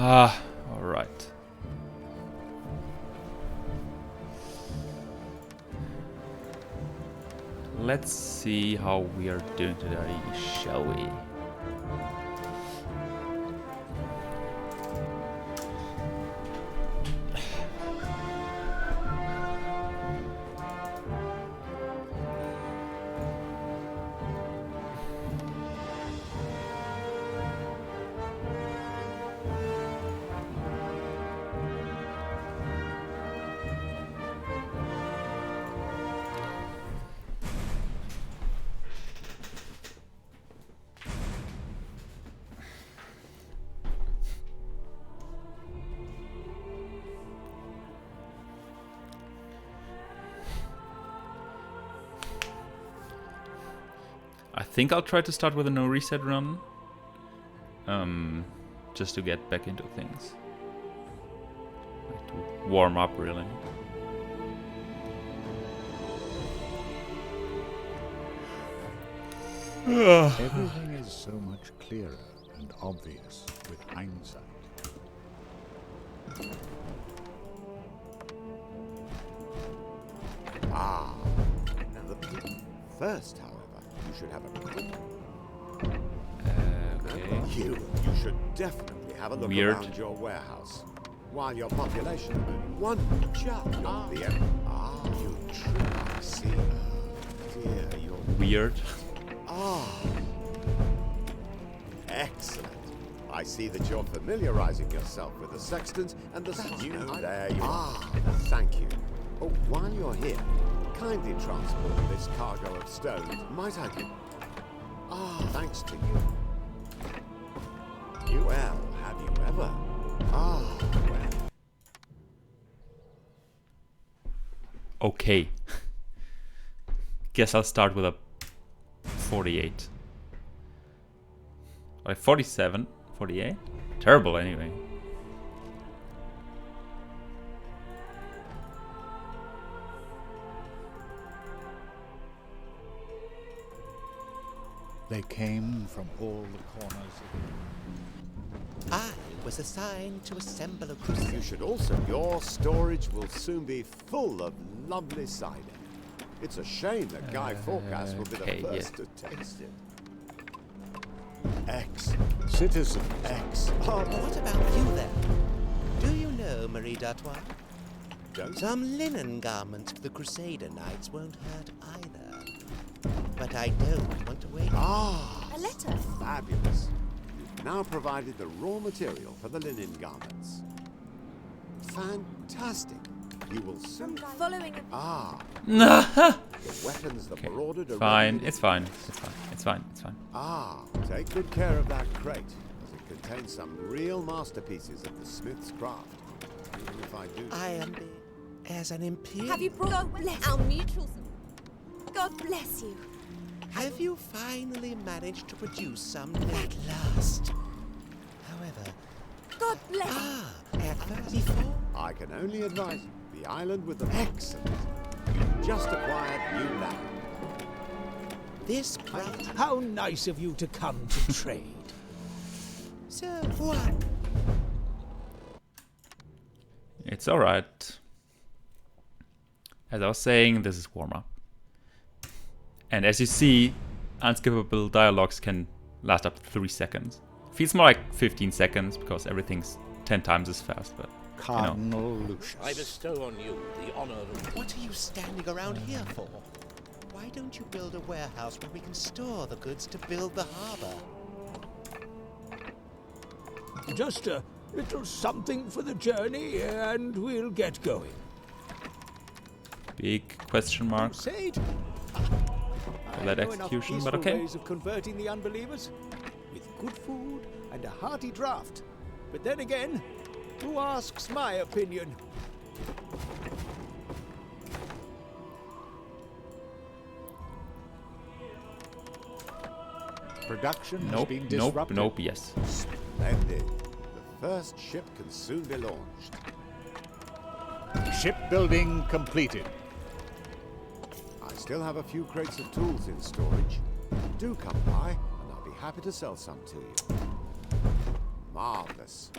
Alright. Let's see how we are doing today, shall we? I think I'll try to start with a no reset run. Just to get back into things. Like to warm up, really. Everything is so much clearer and obvious with hindsight. First, however, you should have a quick. Okay. You should definitely have a look Weird. around your warehouse. While your population one just the end. You try. See, dear, you're Weird. excellent. I see that you're familiarizing yourself with the sextons and the there you are. Thank you. Oh, while you're here, kindly transport this cargo of stone. Might I get? Thanks to you. Well, have you ever? Well. Okay. Guess I'll start with a 48. Like 47, 48? Terrible anyway. They came from all the corners of I was assigned to assemble a crusade. You should also. Your storage will soon be full of lovely cider. It's a shame that Guy Forecast will be okay, the first yeah. to taste it. Excellent. citizens. Excellent. What about you then? Do you know Marie D'Artois? Don't Some linen garments for the Crusader Knights won't hurt either. But I don't want to wait. A letter. Fabulous. You've now provided the raw material for the linen garments. Fantastic. You will soon. Following a The weapons that were ordered are Fine, ready. it's fine. It's fine. It's fine. It's fine. Take good care of that crate, as it contains some real masterpieces of the smith's craft. Even if I do. I am as an imperial. Have you brought God bless our mutuals? God bless you. Have you finally managed to produce some at last? However, God bless. at first before. I can only advise you. The island with the excellent. You just acquired new land. This bright. How nice of you to come to trade. So what? It's alright. As I was saying, this is warm up. And as you see, unskippable dialogues can last up to 3 seconds. Feels more like 15 seconds because everything's 10 times as fast, but Cardinal Lucius. I bestow on you the honor of... What are you standing around here for? Why don't you build a warehouse where we can store the goods to build the harbor? Just a little something for the journey, and we'll get going. big question mark. Crusade? For that I know enough execution, but peaceful okay. ways of converting the unbelievers with good food and a hearty draft. But then again, who asks my opinion? Production has Nope, been nope, disrupted. nope, yes. Splendid. The first ship can soon be launched. Shipbuilding completed. I still have a few crates of tools in storage. Do come by, and I'll be happy to sell some to you. Marvelous.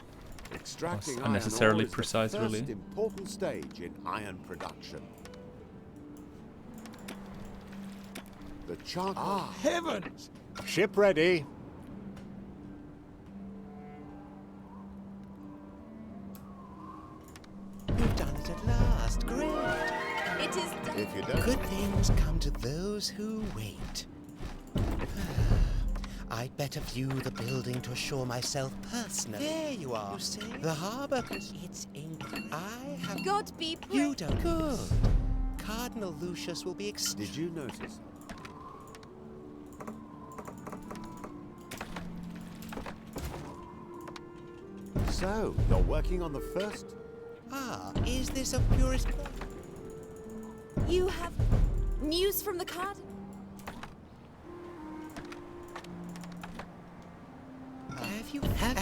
Extracting Was iron unnecessarily ore is precise, the first really. important stage in iron production. The charcoal. Heavens! Ship ready. You've done it at last. Great. It is done. If you don't, Good things come to those who wait. I'd better view the building to assure myself personally. There you are. You see? The harbour. It's incredible. I have... God be You praised. don't... Good. Cardinal Lucius will be did you notice? So, you're working on the first? Ah, is this a purist... You have news from the cardinal. Have you had...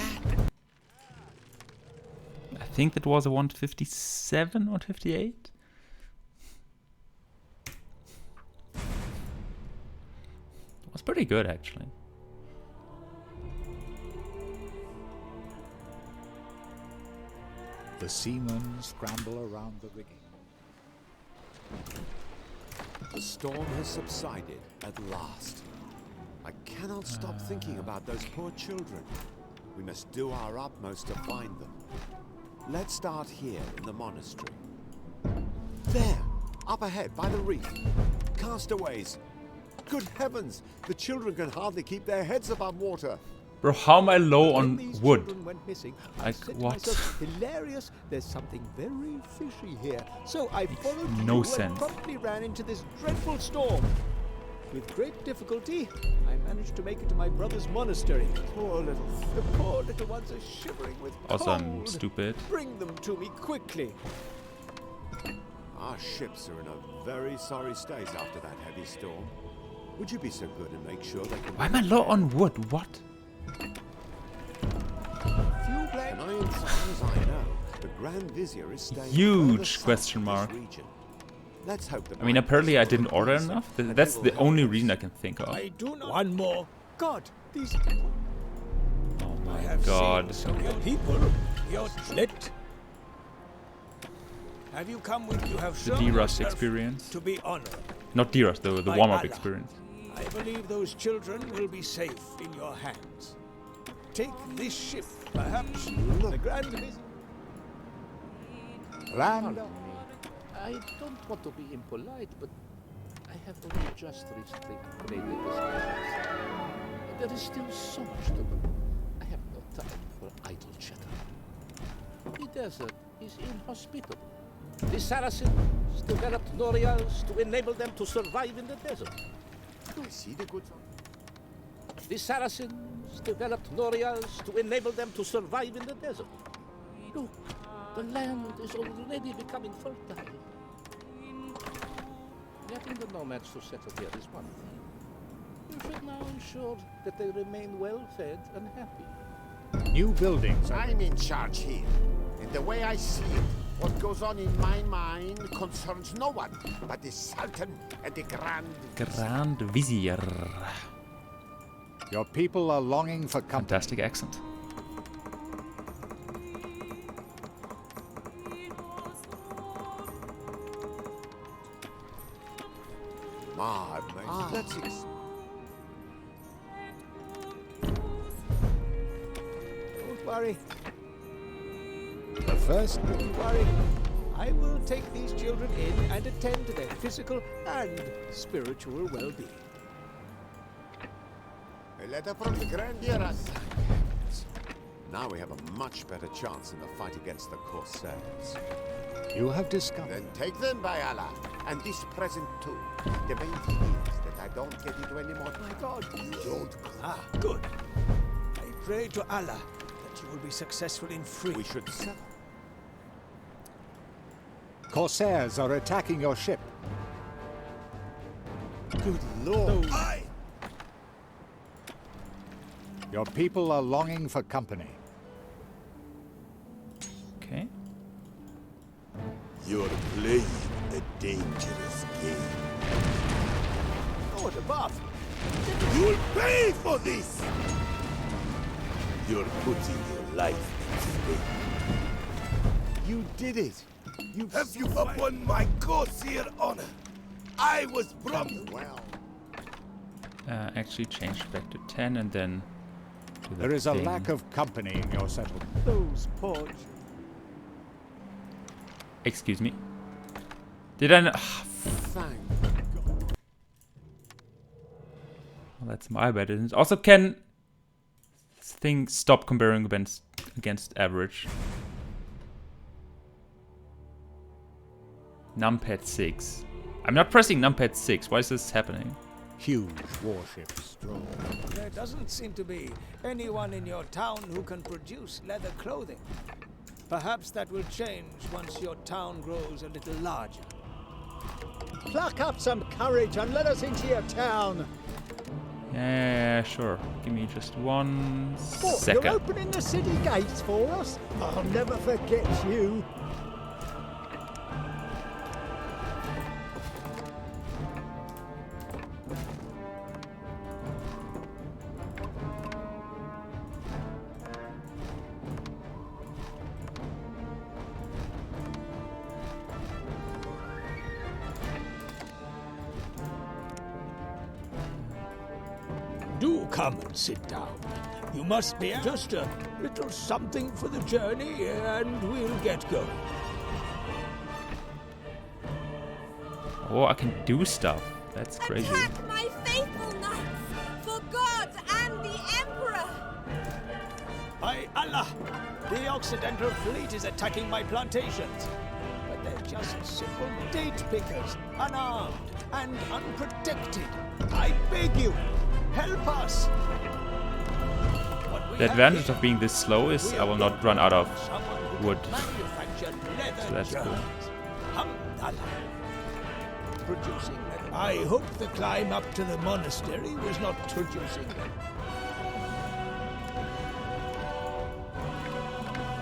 I think that was a 157 or 58. It was pretty good, actually. The seamen scramble around the rigging. The storm has subsided at last. I cannot stop thinking about those poor children. We must do our utmost to find them. Let's start here in the monastery. There, up ahead by the reef. Castaways. Good heavens, the children can hardly keep their heads above water. Bro, how am I low When on these wood? children went missing, I Like, said to what? myself, hilarious, there's something very fishy here. So I followed no you sense. and promptly ran into this dreadful storm. With great difficulty, I managed to make it to my brother's monastery. The poor little ones are shivering with Also, cold. I'm stupid. Bring them to me quickly. Our ships are in a very sorry state after that heavy storm. Would you be so good and make sure they can... Why am I low on wood? What? Few And as far as I know, the Grand Vizier is staying Huge further south question in this mark. region. Let's hope the I mean, apparently I didn't order enough. That's the only reason I can think of. I do not... One more. God, these... Oh I my have god. seen some your people. Your let. Have you come with? You have The shown D-Rust yourself experience. to be honored. Not D-Rust, the By warm-up Allah. experience. I believe those children will be safe in your hands. Take this ship, perhaps the Grand Vizier. Land. I don't want to be impolite, but I have only just recently upgraded this house. There is still so much to do. I have no time for idle chatter. The desert is inhospitable. The Saracens developed Norials to enable them to survive in the desert. I see the good... The Saracens developed Norials to enable them to survive in the desert. Look, the land is already becoming fertile. Getting the nomads to settle here is one thing. You should now ensure that they remain well-fed and happy. New buildings. I'm in charge here. And the way I see it, what goes on in my mind concerns no one but the Sultan and the Grand Vizier. Your people are longing for company. Fantastic accent. Let's ex- Don't worry, The first don't worry. I will take these children in and attend to their physical and spiritual well-being. A letter from the Grand Vizier. Now we have a much better chance in the fight against the Corsairs. you have discovered. Then take them, by Allah, and this present too. The main thing is that I don't get into any more. My God. Don't. Ah, good. I pray to Allah that you will be successful in freeing. We should settle. Corsairs are attacking your ship. Good Lord. Your people are longing for company. Okay. You're playing a dangerous game. Oh, the buff. You'll pay for this! You're putting your life is You did it. You Have you upon my Corsair honor? I was promised. well. Actually change back to 10 and then to the There is a thing. lack of company in your settlement. Those poor... Excuse me. Did I not? Thank Well, that's my bad. Isn't it? Also, can thing stop comparing against average? Numpad 6. I'm not pressing numpad 6. Why is this happening? Huge warships stroll. There doesn't seem to be anyone in your town who can produce leather clothing. Perhaps that will change once your town grows a little larger. Pluck up some courage and let us into your town. Yeah, sure. Give me just 1 What, second. you're opening the city gates for us? I'll never forget you. Do come and sit down. You must be just a little something for the journey, and we'll get going. Oh, I can do stuff. That's crazy. Attack my faithful knights for God and the Emperor! By Allah! The Occidental fleet is attacking my plantations. But they're just simple date pickers, unarmed and unprotected. I beg you, help us! What we The have advantage here, of being this slow is we I will have not run out of someone who wood. can manufacture leather So that's cool. jerseys. Hamdallah. Producing leather. I hope the climb up to the monastery was not producing them.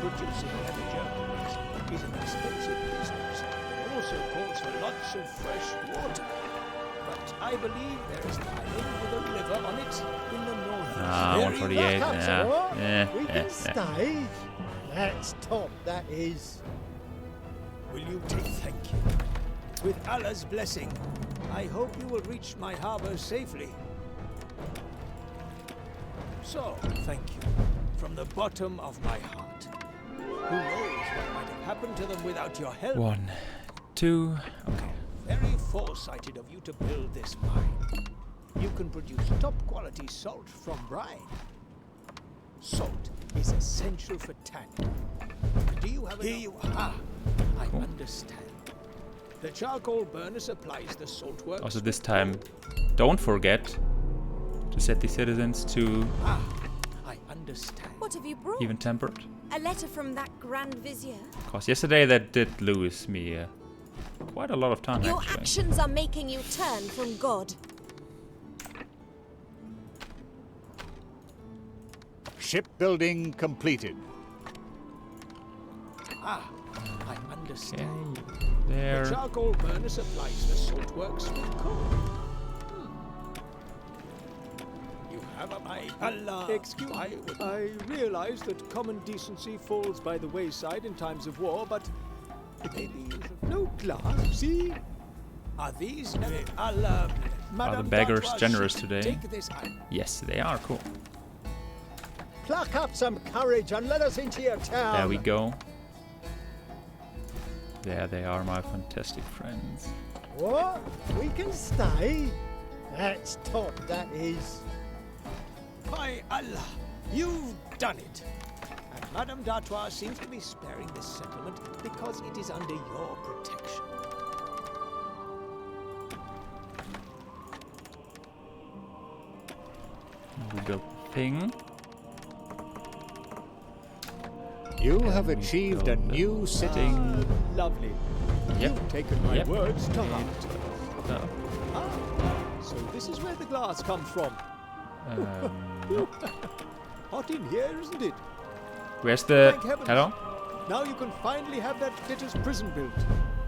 Producing leather jerseys is an expensive business. It also calls for lots of fresh water. But I believe there is an island with a river on it in the northeast. Ah, Very 148. Pluck up some Yeah. what? Yeah. We Yeah. can stay. That's top, that is. Will you take thank you? With Allah's blessing, I hope you will reach my harbor safely. So, thank you. From the bottom of my heart. Who knows what might have happened to them without your help? 1, 2. Okay. Very foresighted of you to build this mine. You can produce top quality salt from brine. Salt is essential for tanning. Do you have Here you are. I understand. The charcoal burner supplies the salt works. Also this time, don't forget to set the citizens to I understand. What have you brought? even tempered. A letter from that Grand Vizier? Because yesterday that did lose me quite a lot of time Your actually. actions are making you turn from God. Shipbuilding completed. I understand. Okay, The there. charcoal burner supplies the salt works with coal. You have a my Allah. Excuse me. I realize that common decency falls by the wayside in times of war, but maybe you should... No glass, see? Are these Allah? Are the beggars D'Artois generous should today? Take this island. Yes, they are cool. Pluck up some courage and let us into your town. There we go. There they are, my fantastic friends. What? We can stay? That's top, that is. By Allah, you've done it. And Madame D'Artois seems to be sparing this settlement because it is under your protection. We built the thing. You have achieved a new city. Lovely. Yep. You've taken my Yep. words to heart. Oh. So this is where the glass comes from. No. Hot in here, isn't it? Where's the... Thank heavens. Hello? Now you can finally have that debtor's prison built.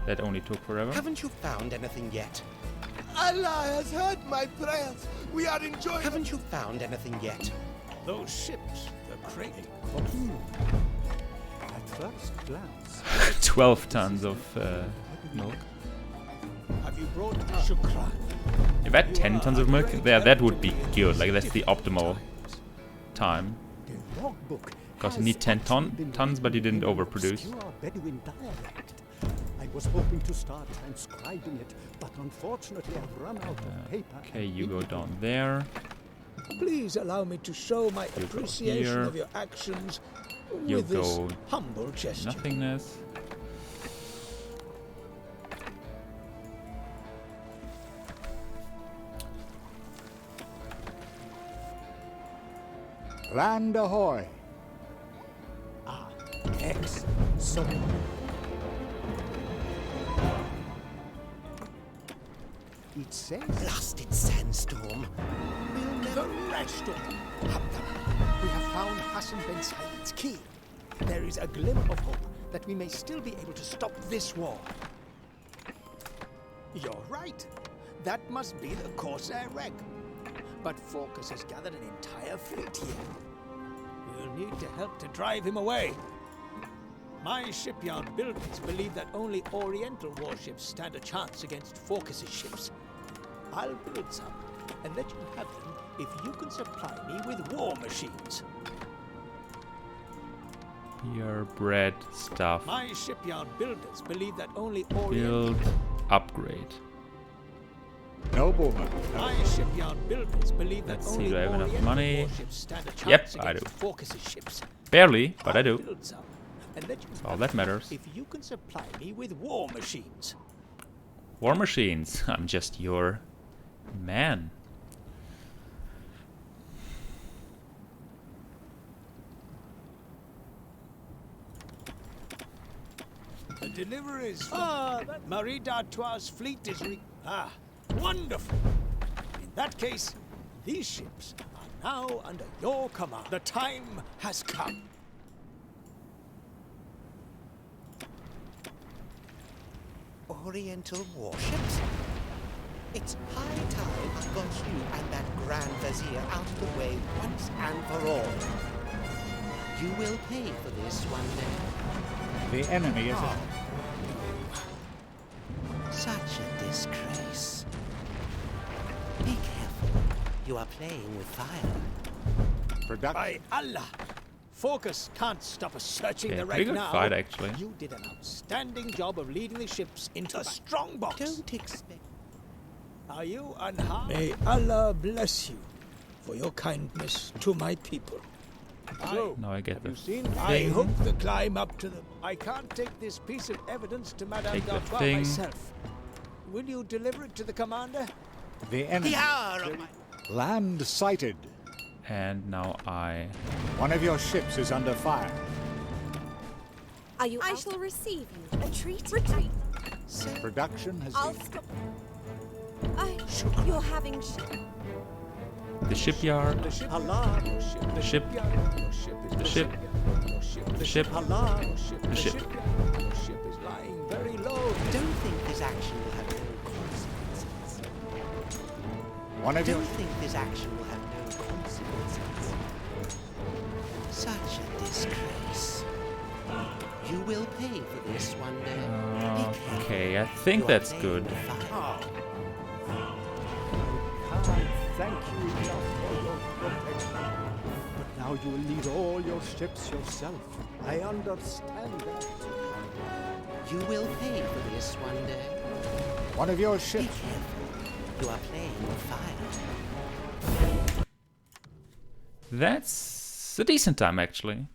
That only took forever. Haven't you found anything yet? Allah has heard my prayers. We are enjoying. Haven't you found anything yet? Those ships, the crate. At first glance, 12 tons of milk. Have you brought Shukran? If I had 10 tons of milk, there, that would be good. Like, that's the optimal time. The logbook Because you need 10 tons, but you didn't overproduce. obscure Bedouin dialect. I was hoping to start transcribing it, but unfortunately I've run out of paper. Okay, you go down there. Please allow me to show my go appreciation here. of your actions You with this go humble gesture. nothingness. land ahoy! Ah, excellent. So, it says Blasted sandstorm. The rest of them. We have found Hassan Ben Said's key. There is a glimmer of hope that we may still be able to stop this war. You're right. That must be the Corsair wreck. But Focus has gathered an entire fleet here. We'll need to help to drive him away. My shipyard builders believe that only Oriental warships stand a chance against Focus's ships. I'll build some and let you have them if you can supply me with war machines. Purebred stuff. My shipyard builders believe that only Oriental... Build, upgrade. Nobleman. My shipyard builders believe that Let's see, only do I have enough Oriental money? warships stand a chance Yep, I against do. Focus's ships. Barely, but I do. I'll build some and let you That's all have that them matters. if you can supply me with war machines. War machines. I'm just your man. The deliveries from Marie d'Artois' fleet is wonderful. In that case, these ships are now under your command. The time has come. Oriental warships? It's high time I got you and that Grand Vizier out of the way once and for all. You will pay for this one day. The enemy is up. Such a disgrace. Be careful. You are playing with fire. Production. By Allah! Focus can't stop us searching Yeah, the pretty wreck good now. fight, actually. You did an outstanding job of leading the ships into a strong box. Don't expect... Are you unharmed? May Allah bless you for your kindness to my people. So, Now I get the I thing. hope the climb up to the... I can't take this piece of evidence to Madame Take the d'Artois thing. myself. Will you deliver it to the commander? The enemy. The hour of my... Land sighted. And now I... One of your ships is under fire. Are you? I shall receive you. A treat. Retreat. Production has I'll been... stop. You're having. The shipyard. The ship. Allah, Your ship. The ship. Your ship is The ship. Your ship. The ship. Allah. Your ship. The ship. Your ship is lying very low. Don't think this action will have no consequences. One of your... Don't think this action will have no consequences. Such a disgrace. You will pay for this one day. Be careful. Okay, I think You are that's playing good. with fire. can't thank you enough for your protection. But now you will need all your ships yourself. I understand that. You will pay for this one day. One of your Be ships. careful. You are playing with fire. That's a decent time, actually.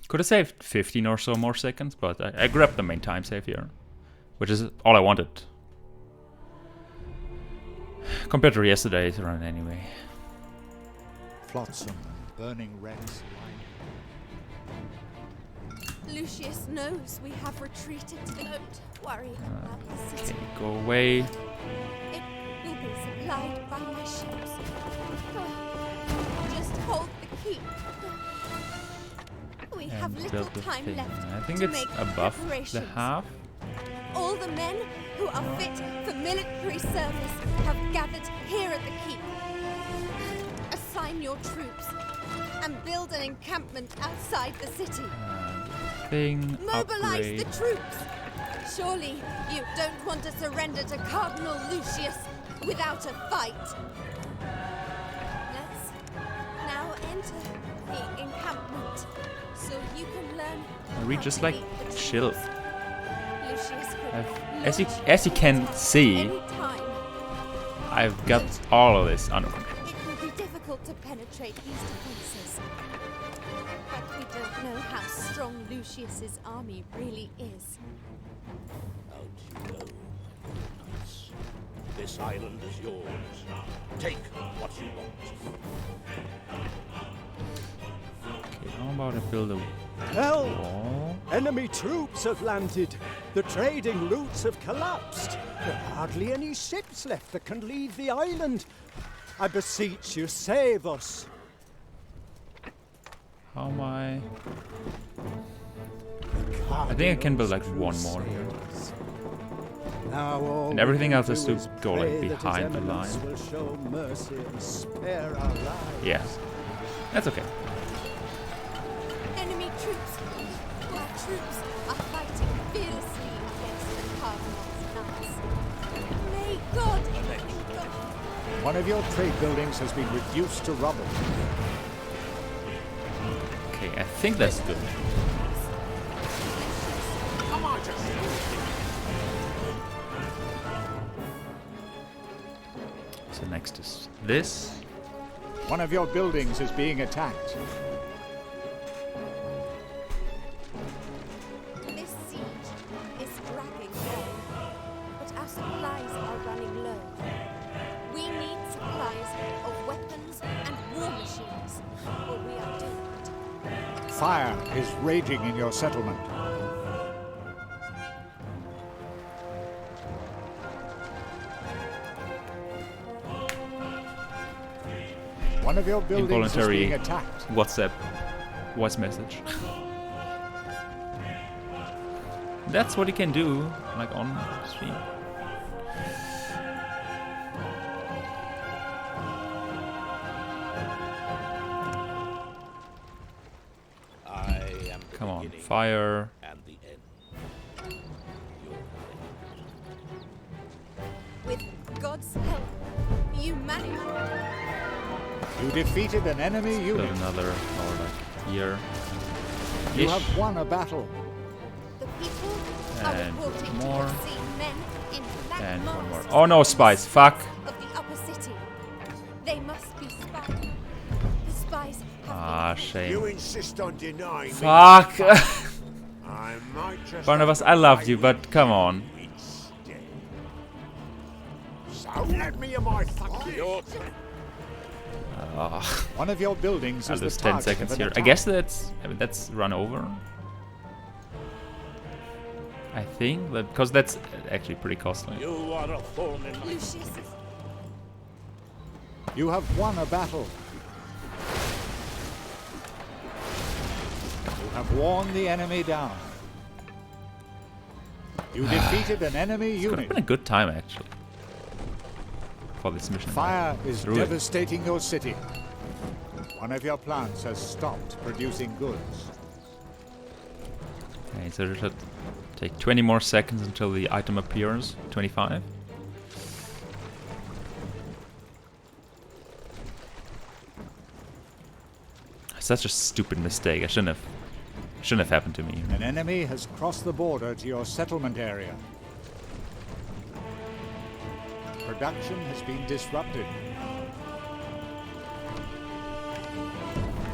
Could have saved 15 or so more seconds, but I grabbed the main time save here, which is all I wanted. Compared to yesterday's run, anyway. Flotsam and burning wrecks. Lucius knows we have retreated. Don't worry about the Okay, city. go away. It will be supplied by my ships. Just hold the keep. We have And little build the time thing. left I think to it's make above the preparations. half. All the men who are fit for military service have gathered here at the keep. realign your troops and build an encampment outside the city. Thing Mobilize upgrade. the troops! Surely you don't want to surrender to Cardinal Lucius without a fight. Let's now enter the encampment so you can learn. We how just to like lead the chill. troops. Lucius could As you can see, any time. I've got all of this under control. It will be difficult to penetrate these defenses. But we don't know how strong Lucius's army really is. Out you go, knights. This island is yours. Take what you want. Okay, how about I build a Help! wall? Enemy troops have landed. The trading routes have collapsed. There are hardly any ships left that can leave the island. I beseech you, save us. How am I? I think I can build like one more here. Now all And everything we else can has do to is go, like, pray that His behind the Eminence line. will show mercy and spare our lives. Yeah, that's okay. Enemy troops! Our troops are fighting fearlessly against the Cardinal's knights. May God defend them. One of your trade buildings has been reduced to rubble. Okay, I think that's good. So next is this. One of your buildings is being attacked. This siege is dragging on, but our supplies are running low. We need supplies of weapons and war machines, or we are doomed. Fire is raging in your settlement. One of your buildings is Involuntary being attacked. WhatsApp voice message. That's what you can do, like on stream. I am the Come on, beginning fire. and the end. Your With God's help, you manage. You defeated an enemy Build unit. another, or like here. You Ish. have won a battle. The people are And reporting more. to have seen men in black And one more. masks Oh no, spies! Fuck! of the upper city. They must be spies. The spies have Ah, been shame. You insist on denying Fuck! me. I might just Barnabas, have I to loved fight you, but come on. instead. So let me in my fucking One of your buildings I'll is the lose 10 target seconds of an here. I attack. guess that's run over. I think that because that's actually pretty costly. You are a thorn in my Lucius is You have won a battle. You have worn the enemy down. You defeated an enemy Could have unit. been a good time actually for this mission. Fire is Through it. devastating your city. One of your plants has stopped producing goods. Okay, so it should take 20 more seconds until the item appears. 25. Such a stupid mistake. I shouldn't have happened to me. An enemy has crossed the border to your settlement area. Production has been disrupted.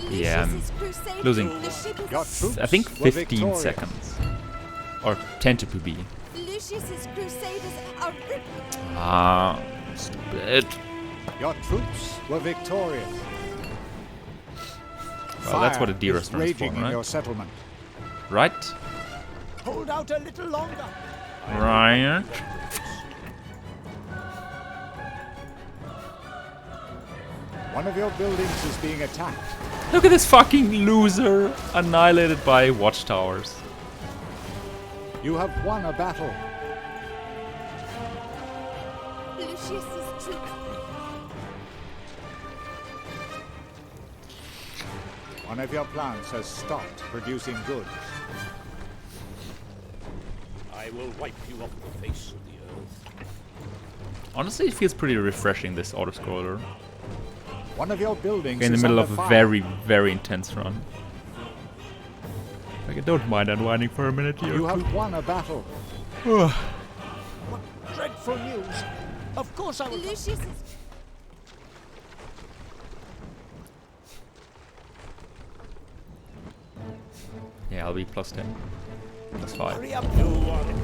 Yeah, I'm Lucius's crusade. losing. The ship is Your troops I think were 15 victorious. seconds. Or 10 to be. Lucius's crusaders are Ah, stupid. Your troops were victorious. Well, that's what a Fire deer is restaurant is for, raging in right? your settlement. Right? Hold out a little longer. Right. One of your buildings is being attacked. Look at this fucking loser annihilated by watchtowers. You have won a battle. Lucius's troops. One of your plants has stopped producing goods. I will wipe you off the face of the earth. Honestly, it feels pretty refreshing, this auto-scroller. One of your buildings In the is middle under of a fire. very, very intense run. Like, I don't mind unwinding for a minute here. You have won a battle. What dreadful news! Of course I will. Lucius is... Yeah, I'll be plus 10. Plus 5. Hurry up, you one.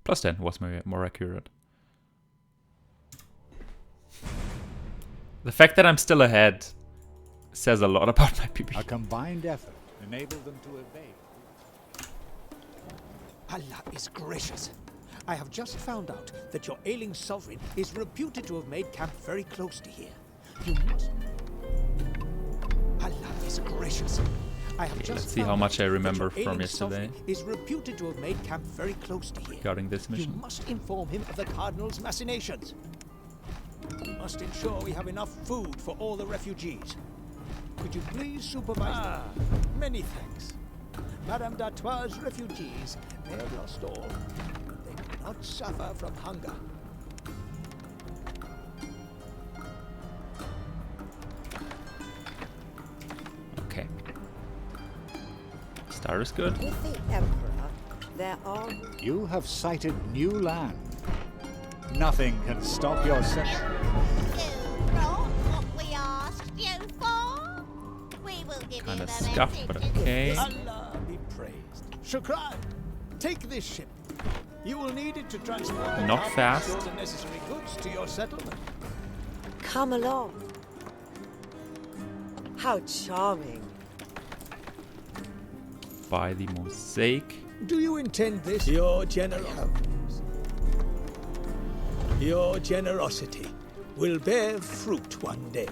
Plus 10 was more accurate. The fact that I'm still ahead says a lot about my A PP. combined effort enabled them to evade. Allah is gracious. I have just found out that your ailing sovereign is reputed to have made camp very close to here. You must... Allah is gracious. I have Okay, just let's see how found much I out that remember your from ailing yesterday sovereign is reputed to have made camp very close to here. regarding this You mission. must inform him of the Cardinal's machinations. We must ensure we have enough food for all the refugees. Could you please supervise them? Many thanks. Madame d'Artois' refugees may have lost all. They will not suffer from hunger. Okay. Start is good. With the Emperor, there are... You have sighted new land. Nothing can stop your settlement. You brought what we asked you for. We will give Kinda you the scuffed, but message. okay. Allah be praised. Shukran, take this ship. You will need it to transport the Not cargo fast. and all the necessary goods to your settlement. Come along. How charming. By the mosaic. Do you intend this? Your generosity will bear fruit one day.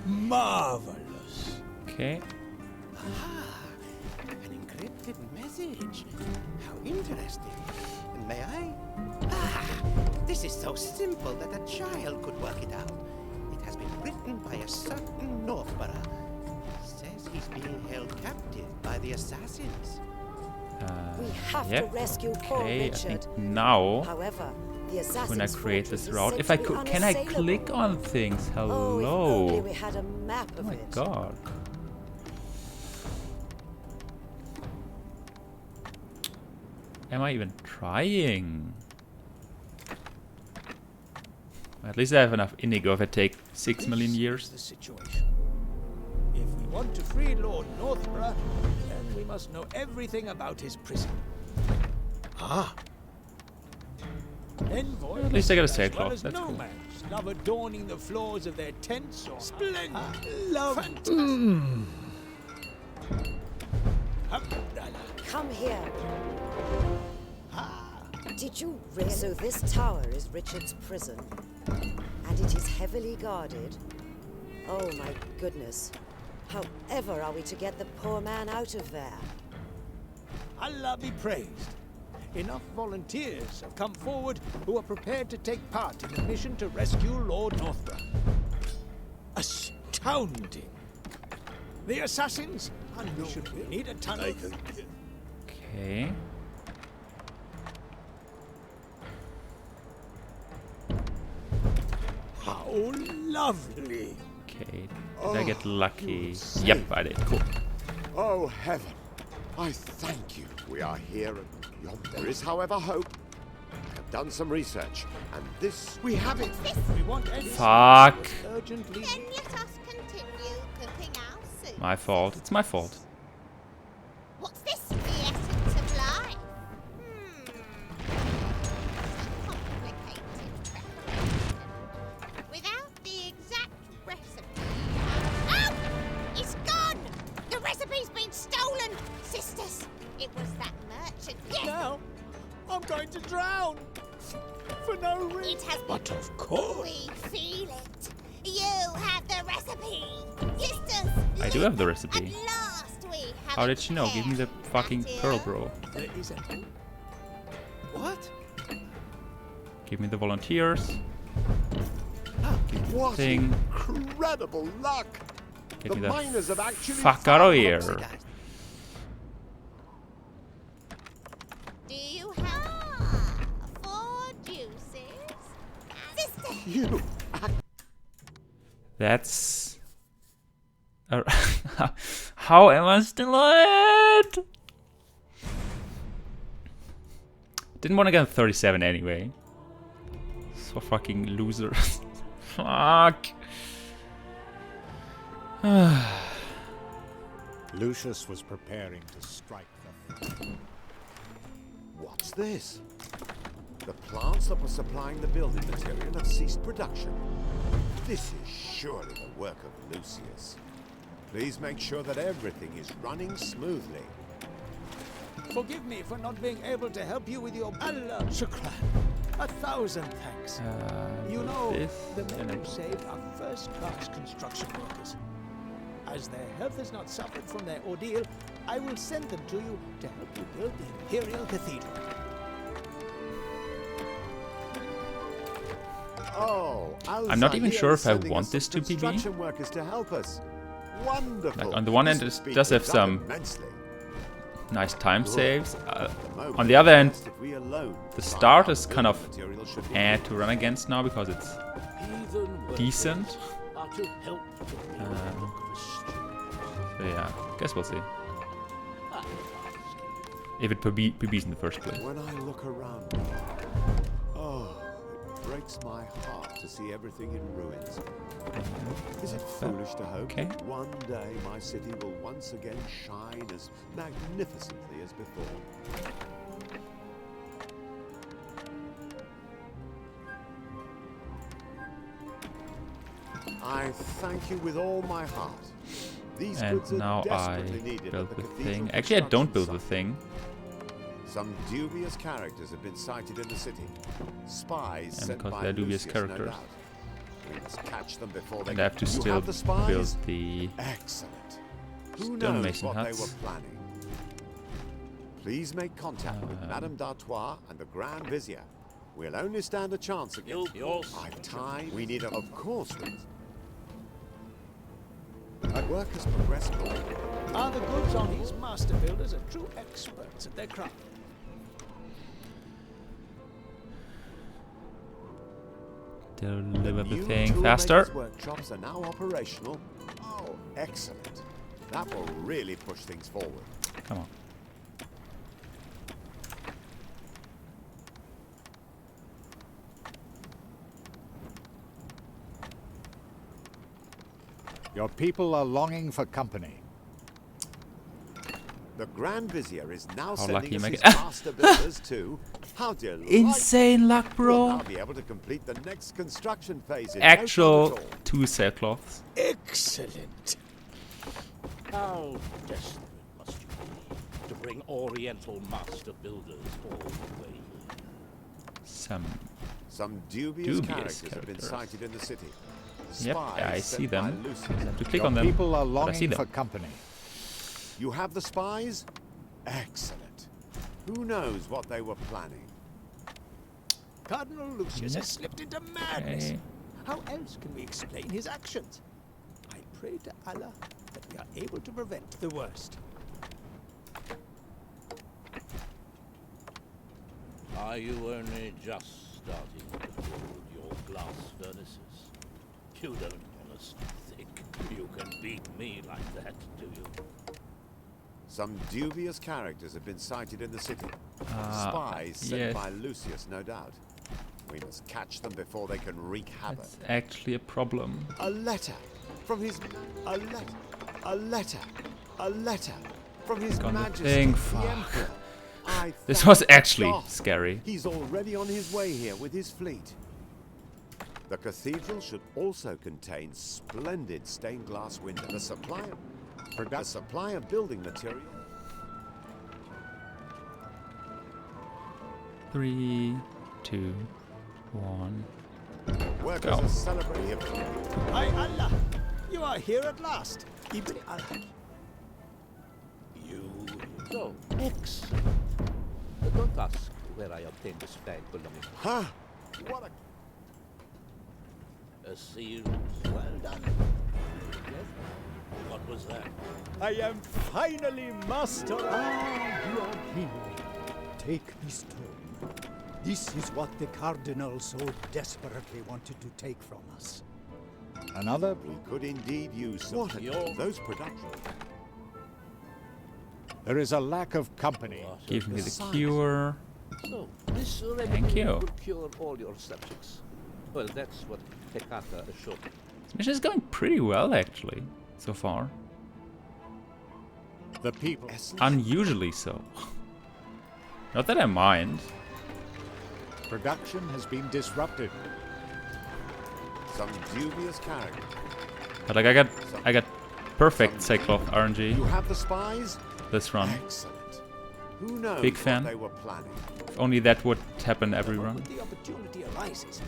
Marvelous. Okay. An encrypted message. How interesting. May I? Ah, this is so simple that a child could work it out. It has been written by a certain Northborough. Says he's being held captive by the assassins. We have Yep, to rescue poor okay, I Richard. think now However, the assassins' when I create fortress this is route, if I essentially could, can I unassailable. click on things? Oh, if only Hello. we had a map Oh of my it. god. Am I even trying? At least I have enough indigo if I take 6 million This years. is the situation. If we want to free Lord Northborough, then we must know everything about his prison. Ah. Envoy. At least I got a as sailcloth, well as that's cool. nomads love adorning the floors of their tents or splendid. Fantastic. Come here. Ah. Did you realize? So this tower is Richard's prison, and it is heavily guarded. Oh my goodness. However are we to get the poor man out of there? Allah be praised. Enough volunteers have come forward who are prepared to take part in the mission to rescue Lord Northborough. Astounding! The assassins? We should need a tunnel. Okay. How lovely! Okay. Did I get lucky? saved Yep, I did. Cool. Oh, heaven. I thank you. We are here at yonder. There is, however, hope. I have done some research, and this... We have it! We want any Fuck. urgently. Then let us continue cooking our soup. My fault. It's my fault. What's this? The essence of life. Complicated preparation. Without the exact recipe. Oh! It's gone! The recipe's been stolen! Sisters, it was that merchant. Yes! Now, I'm going to drown! For no reason. It has But of course. We feel it. You have the recipe. Sisters, I do have the recipe. at last we have How a did she know? Give me the pair fucking that pearl, is- bro. There is a... What? Give me the volunteers. Give me the What thing. incredible luck! Get The me the miners have actually fuck out of found here. Do you have 4 juices? Sister! You. That's... How am I still alive? Didn't want to get 37 anyway. So fucking losers. Fuck. Lucius was preparing to strike the... What's this? The plants that were supplying the building material have ceased production. This is surely the work of Lucius. Please make sure that everything is running smoothly. Forgive me for not being able to help you with your Allah shukran. 1,000 thanks. You know, this the men and you saved are first-class construction workers. As their health has not suffered from their ordeal, I will send them to you to help you build the Imperial Cathedral. Oh, I'm not even sure if I want this to be me. construction workers to help us. Wonderful. Like on the one end, This it will does speed have things up some immensely. nice time saves. Moment On the other end, if we alone the find start out is the kind of material should be to run against now because it's Even workers decent. are to help to build democracy. So yeah, guess we'll see. I ask If it PBs in the first place. When I look around, oh, it breaks my heart to see everything in ruins. Is it foolish to hope Okay. that one day my city will once again shine as magnificently as before? I thank you with all my heart. These And goods are now I desperately needed build at the cathedral thing. Actually, I don't build construction the site. thing. Some dubious characters have been sighted in the city. Spies And sent because by they're dubious Lucius, no characters. doubt. We must catch them before they And I have to You still have the spies? build the Excellent. Who stone knows mason what huts. they were planning? Please make contact with Madame d'Artois and the Grand Vizier. We'll only stand a chance against I've time. We need a... Of course, work has progressed well. Are the goods on these master builders are true experts at their craft? deliver the New thing tool faster. makers' workshops are now operational. Oh, excellent. That will really push things forward. Come on. Your people are longing for company. The Grand Vizier is now How lucky sending us am I his get- master builders too. How delightful. Insane luck, We'll bro. now be able to complete the next construction phase in Actual no time at all. 2 sailcloths. Excellent. How desperate must you be to bring Oriental master builders all the way here? Some. Some dubious Dubious characters have been characters. sighted in the city. Yep, Spies I sent see by them. Lucius. I have to click Your on them. people are but I see longing for them. company. You have the spies? Excellent. Who knows what they were planning? Cardinal Lucius has slipped into madness. Okay. How else can we explain his actions? I pray to Allah that we are able to prevent the worst. Are you only just starting to build your glass furnaces? You don't honestly think you can beat me like that, do you? Some dubious characters have been sighted in the city. Spies sent yes. by Lucius, no doubt. We must catch them before they can wreak havoc. That's actually a problem. A letter from his... A letter. A letter. A letter from his On the Majesty thing, the fuck. Emperor. I This thank was actually God. scary. He's already on his way here with his fleet. The cathedral should also contain splendid stained glass windows. The supply of building material. 3, 2, 1. Workers Go. are celebrating. By Allah, you are here at last. Ibn al-Hajj. So, excellent. Don't ask where I obtained this bag belonging. Huh? What a... Seems well done. What was that? I am finally master. Ah, you are here. Take this stone. This is what the Cardinal so desperately wanted to take from us. Another? We could indeed use some... What a... Those productions... There is a lack of company. Give me the cure. So, this Thank remedy you. will cure all your subjects. Well, that's what Hecata assured me. This mission is going pretty well, actually, so far. The people. Unusually so. Not that I mind. Production has been disrupted. Some dubious character. But like I got perfect Cyclops RNG You have the spies? this run. Excellent. Who knows Big fan. what they were planning? If only that would happen every The run. moment the opportunity arises,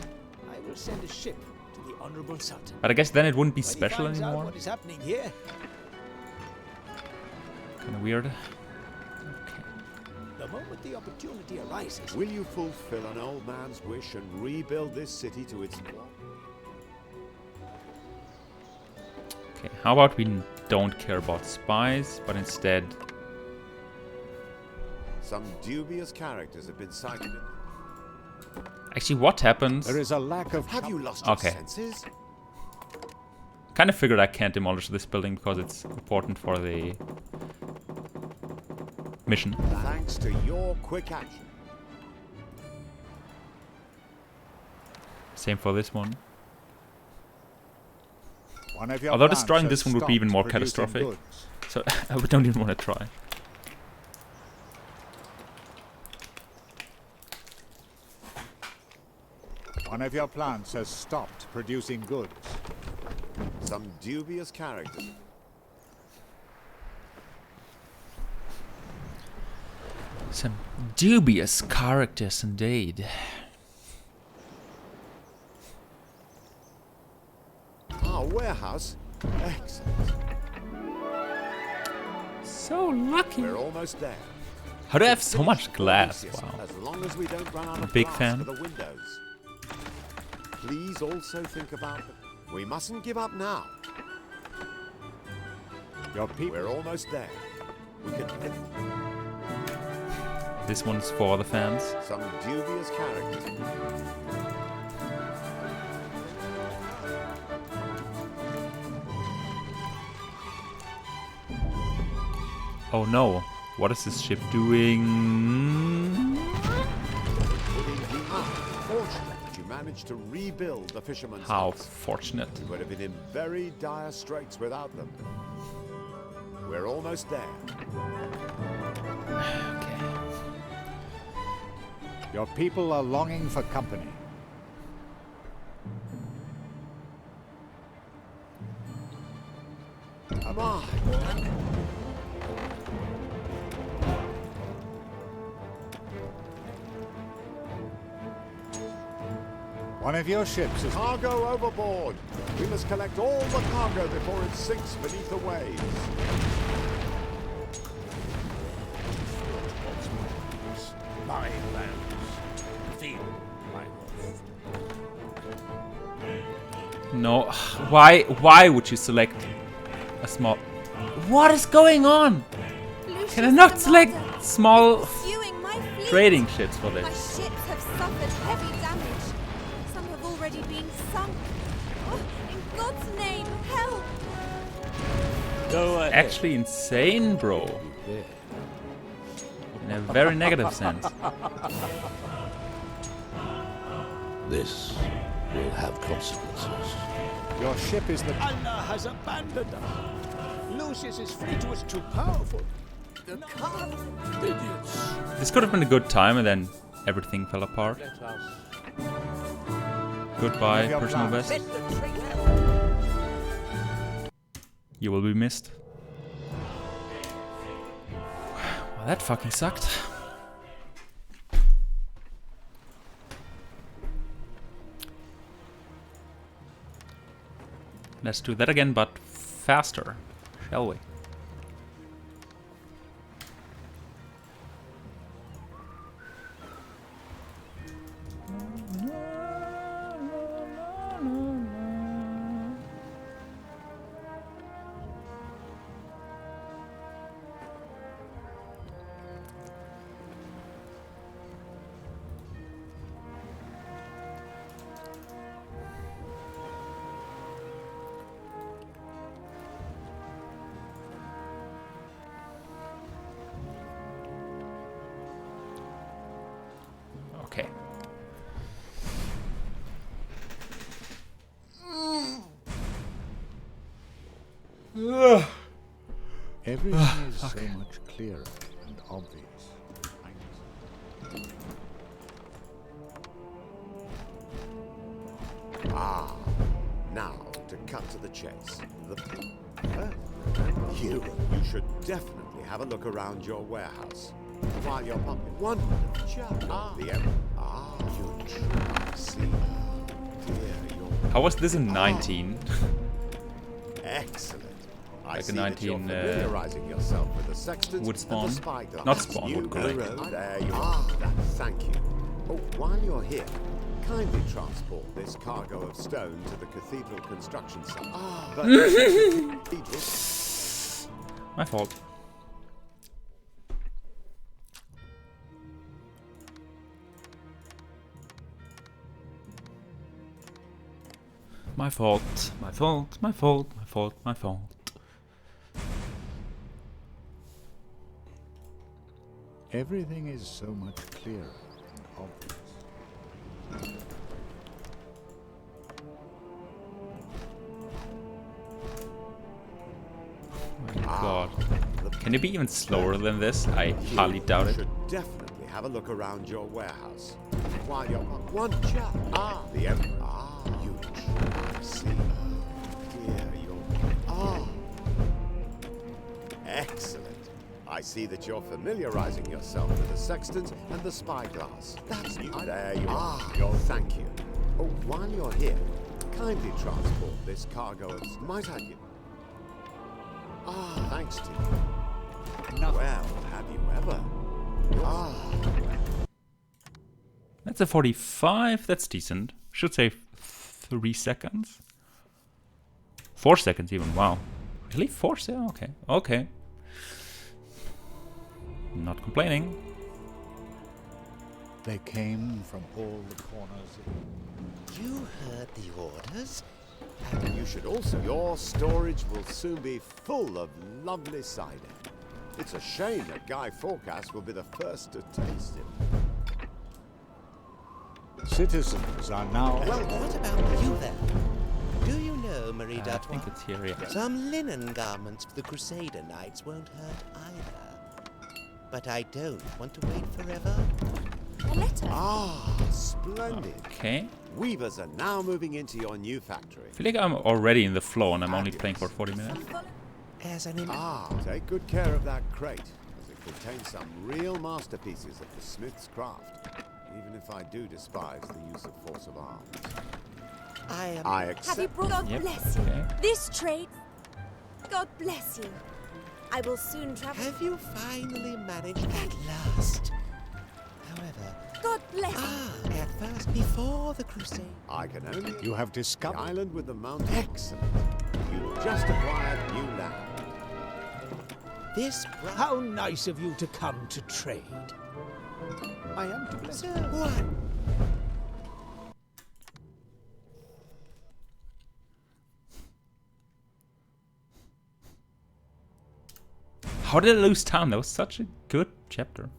I will send a ship to the Honorable Sultan. But I guess then it wouldn't be When he special finds out anymore. what is happening here, Kinda weird. the moment the opportunity arises, Will you fulfill an old man's wish and rebuild this city to its... Okay, how about we don't care about spies, but instead... Some dubious characters have been sighted. Actually, what happens... There is a lack of... Have you lost Okay. your senses? Kind of figured I can't demolish this building because it's important for the mission. Thanks to your quick action. Same for this one. One of your Although plants destroying has this one would be even stopped more producing catastrophic. goods. So I don't even want to try. One of your plants has stopped producing goods. Some dubious characters. Some dubious characters indeed. Our warehouse. Excellent. So lucky. We're almost there. How do I have so much glass? Yes, Wow. As long as we don't run out of Big glass fan. for the windows. Please also think about we mustn't give up now. Your people. We're almost there. We can This one's for the fans. some dubious characters. Oh no. What is this ship doing? Fortunate that you managed to rebuild the fisherman's How huts. fortunate. We would have been in very dire straits without them. We're almost there. Okay. Your people are longing for company. Come on. One of your ships is... Cargo overboard. We must collect all the cargo before it sinks beneath the waves. My lands. Feel my love. No. Why would you select a small... What is going on? Can I not select small Pursuing my fleet. trading ships for My this? ships have suffered heavy damage. Some have already been sunk. Oh, in God's name, help! Go ahead. Actually insane, bro. In a very negative sense. This will have consequences. Your ship is the... Allah has abandoned us. Lucius's fleet was too powerful. Idiots. This could have been a good time and then everything fell apart. Let us. Goodbye, Your personal plans. best. You will be missed. Well, that fucking sucked. Let's do that again, but faster, shall we? Everything is so much clearer and obvious. Now, to cut to the chase. You should definitely have a look around your warehouse. While you're pumping one chap. You try. See. Dear, you're... How was this in 19? Excellent. I Like see a that you're 19, familiarizing yourself with the sextants would spawn. and the spyglass. Not spawn, You would correct. There you are. Thank you. Oh, while you're here, kindly transport this cargo of stone to the cathedral construction site. But cathedral... My fault. My fault. My fault. My fault. My fault. My fault. Everything is so much clearer and obvious. My God. Can it be even slower than this? I highly doubt it. should definitely have a look around your warehouse. While you're one chap. The M. You try. See. Dear, you're... Excellent. I see that you're familiarizing yourself with the sextant and the spyglass. That's you. There you are. Thank you. Oh, while you're here, kindly transport this cargo of... Might I give... thanks to you. Well, have you ever? That's a 45. That's decent. Should say 3 seconds. 4 seconds even. Wow. Really? 4 seconds? Okay. Okay. Not complaining. They came from all the corners. You heard the orders? And you should also... Your storage will soon be full of lovely cider. It's a shame that Guy Forecast will be the first to taste it. Citizens are now... Well, what about you then? Do you know, Marie I D'Artois? think it's here, yeah. Some linen garments for the Crusader Knights won't hurt either. But I don't want to wait forever. A letter. Splendid. Okay. Weavers are now moving into your new factory. I feel like I'm already in the flow and I'm only playing for 40 minutes. As an Take good care of that crate, as it contains some real masterpieces of the smith's craft. Even if I do despise the use of force of arms. I accept. Have you brought... God Yep, bless you. okay. This trade... God bless you. I will soon travel... Have you finally managed at last? However... God bless you. At first, before the crusade. I can only... You have discovered... The island with the mountain. Excellent. You just acquired new land. This... How nice of you to come to trade. I am to bless So what? How did I lose time? That was such a good chapter.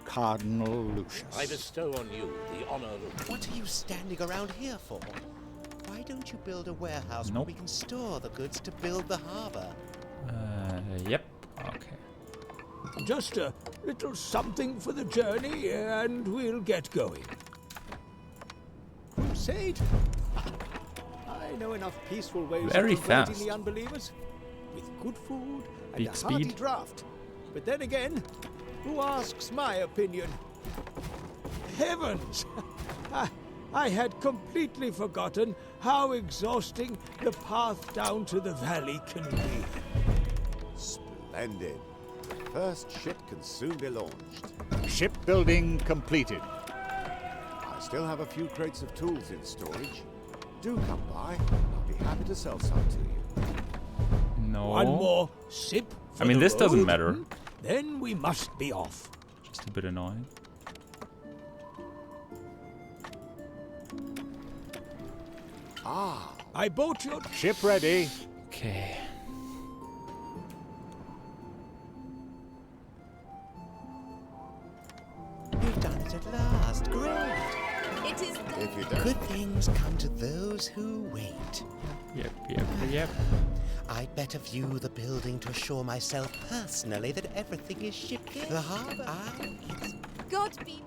Cardinal Lucius. I bestow on you the honor of... What are you standing around here for? Why don't you build a warehouse where Nope. we can store the goods to build the harbor? Yep. Okay. Just a little something for the journey, and we'll get going. Crusade? I know enough peaceful ways Very of converting fast. the unbelievers. With good food and Big a hearty speed. draft. But then again, who asks my opinion? Heavens! I had completely forgotten how exhausting the path down to the valley can be. Splendid. The first ship can soon be launched. Shipbuilding completed. I still have a few crates of tools in storage. Do come by. I'll be happy to sell some to you. No. One more sip for I mean, the this doesn't road, matter. Then we must be off. Just a bit annoying. I bought your... Ship ready. Okay. We've done it at last. Great. It is done. If you don't, Good things come to those who wait. Yep. I'd better view the building to assure myself personally that everything is shipshape. The harbor. God be.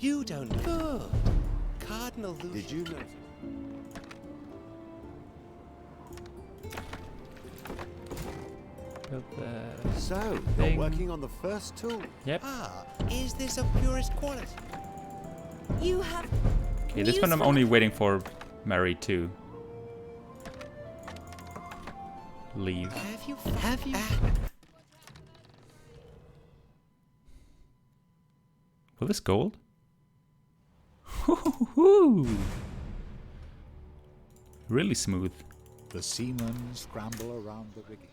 You don't know. Cardinal Lucian. did you notice? Build the So, thing. you're working on the first tool. Yep. Ah, is this of purest quality? You have. Okay, this one I'm news only from- waiting for Mary to leave. Have you? Will this gold? Woo-hoo-hoo. Really smooth. The seamen scramble around the rigging.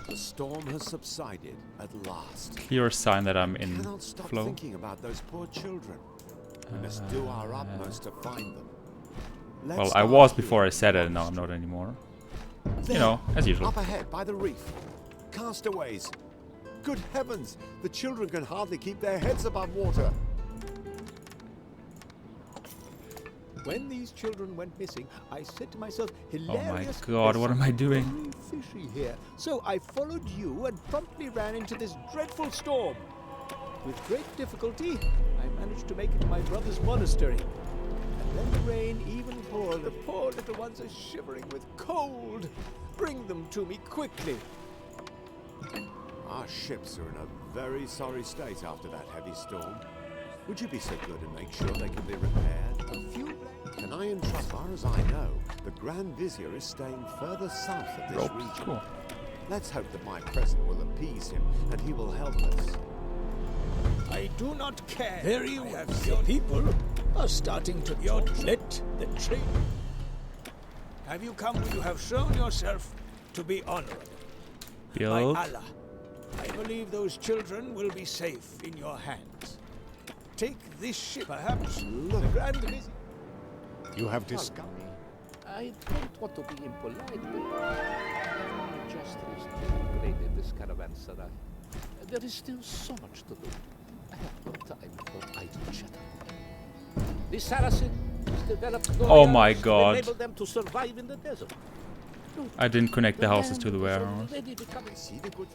The storm has subsided at last. Clear sign that I'm in Cannot stop flow. thinking about those poor children. We must do our utmost to find them. Let's Well, I start was here. before I said it, and now I'm not anymore. You know, as usual. Up ahead by the reef. Castaways. Good heavens! The children can hardly keep their heads above water. When these children went missing, I said to myself, Oh my hilarious. god, what am I doing? Very fishy here. So I followed you and promptly ran into this dreadful storm. With great difficulty, I managed to make it to my brother's monastery. And then the rain even poured. The poor little ones are shivering with cold. Bring them to me quickly. Our ships are in a very sorry state after that heavy storm. Would you be so good and make sure they can be repaired? A few Can I entrust? As far as I know, the Grand Vizier is staying further south of this Rope. region. Cool. Let's hope that my present will appease him and he will help us. I do not care. Very well. Your people are starting to let the train. Have you come? You have shown yourself to be honorable. Build. By Allah, I believe those children will be safe in your hands. Take this ship, perhaps. The Grand Vizier. You have discovered. I don't want to be impolite, but I have only just recently upgraded this caravanserai. There is still so much to do. I have no time for idle chatter. The Saracens developed Oh my noyades to god. enable them to survive in the desert. I didn't connect the houses to the land is warehouse. already becoming- See the good.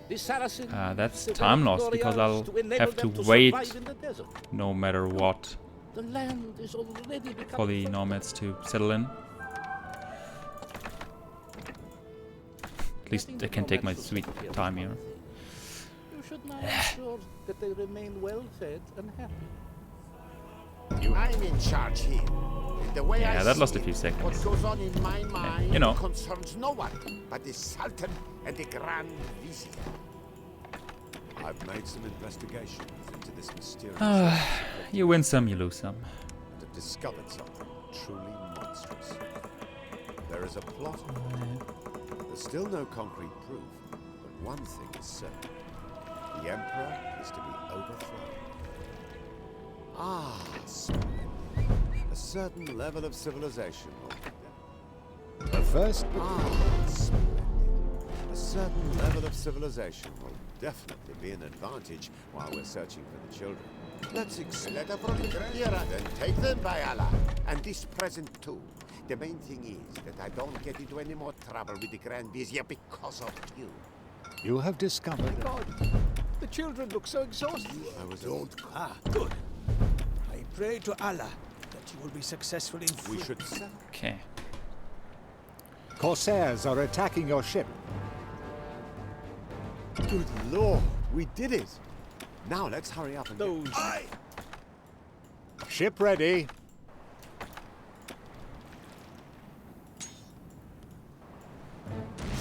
The Saracens That's developed time lost because I'll noyades to enable have to them wait survive in the desert. no matter what The land is already becoming for the fertile. nomads to settle in. At least I can take my sweet time here. You should now ensure that they remain well fed and happy. I'm in charge here. In the way Yeah, I that see lost a it, few seconds. What goes on in my mind you know. concerns no one but the Sultan and the Grand Vizier. I've made some investigations into this mysterious You win some, you lose some. and have discovered something truly monstrous. There is a plot. There's still no concrete proof, but one thing is certain. The Emperor is to be overthrown. Ah, splendid. A certain level of civilization will The first splendid. A certain level of civilization will definitely be an advantage while we're searching for the children. Let's Letter from the Vizier, then take them by Allah. And this present too. The main thing is that I don't get into any more trouble with the Grand Vizier because of you. You have discovered. God, the children look so exhausted. I was Ah, good. I pray to Allah that you will be successful in We free. should set. Okay. Corsairs are attacking your ship. Good lord, we did it! Now let's hurry up and Those Ship ready.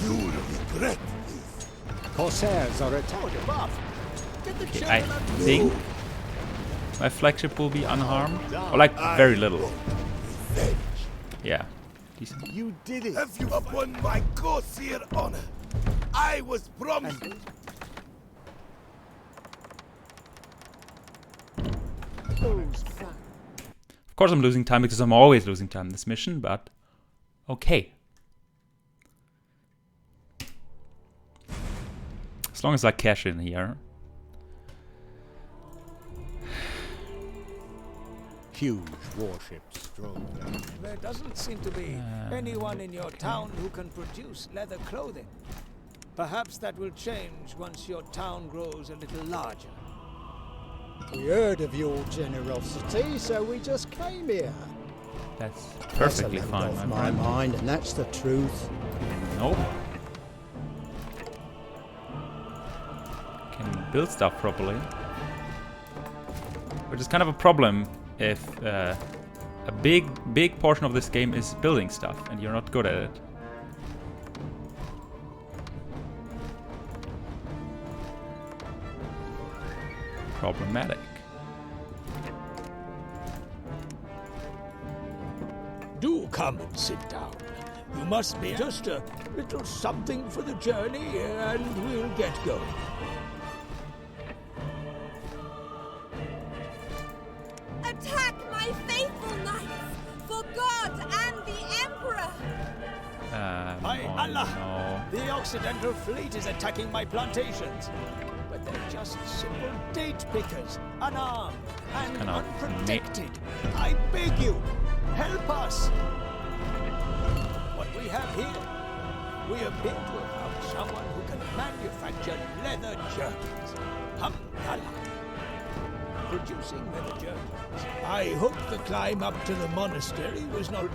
You will regret this. Corsairs are attacking. Get the Okay, children I out of the think my flagship will be unharmed. Or like very little. Yeah. Decent. You did it! Have you upon my Corsair honor? I was promised. Of course I'm losing time because I'm always losing time in this mission, but okay. As long as I cash in here. huge warships stroll down. There doesn't seem to be anyone in your town who can produce leather clothing. Perhaps that will change once your town grows a little larger. We heard of your generosity, so we just came here. That's That's a perfectly load fine, off my my friend. mind, and that's the truth. Nope. Can build stuff properly. Which is kind of a problem if a big portion of this game is building stuff and you're not good at it. Problematic. Do come and sit down. You must be just a little something for the journey, and we'll get going. Attack my faithful knights for God and the Emperor! By Oh Allah! no. The Occidental fleet is attacking my plantations. But they're just simple date pickers, unarmed and Kind of unprotected. I beg you, help us! What we have here, we appear to have found someone who can manufacture leather jerkins. Alhamdulillah. Producing leather jerkins. I hope the climb up to the monastery was not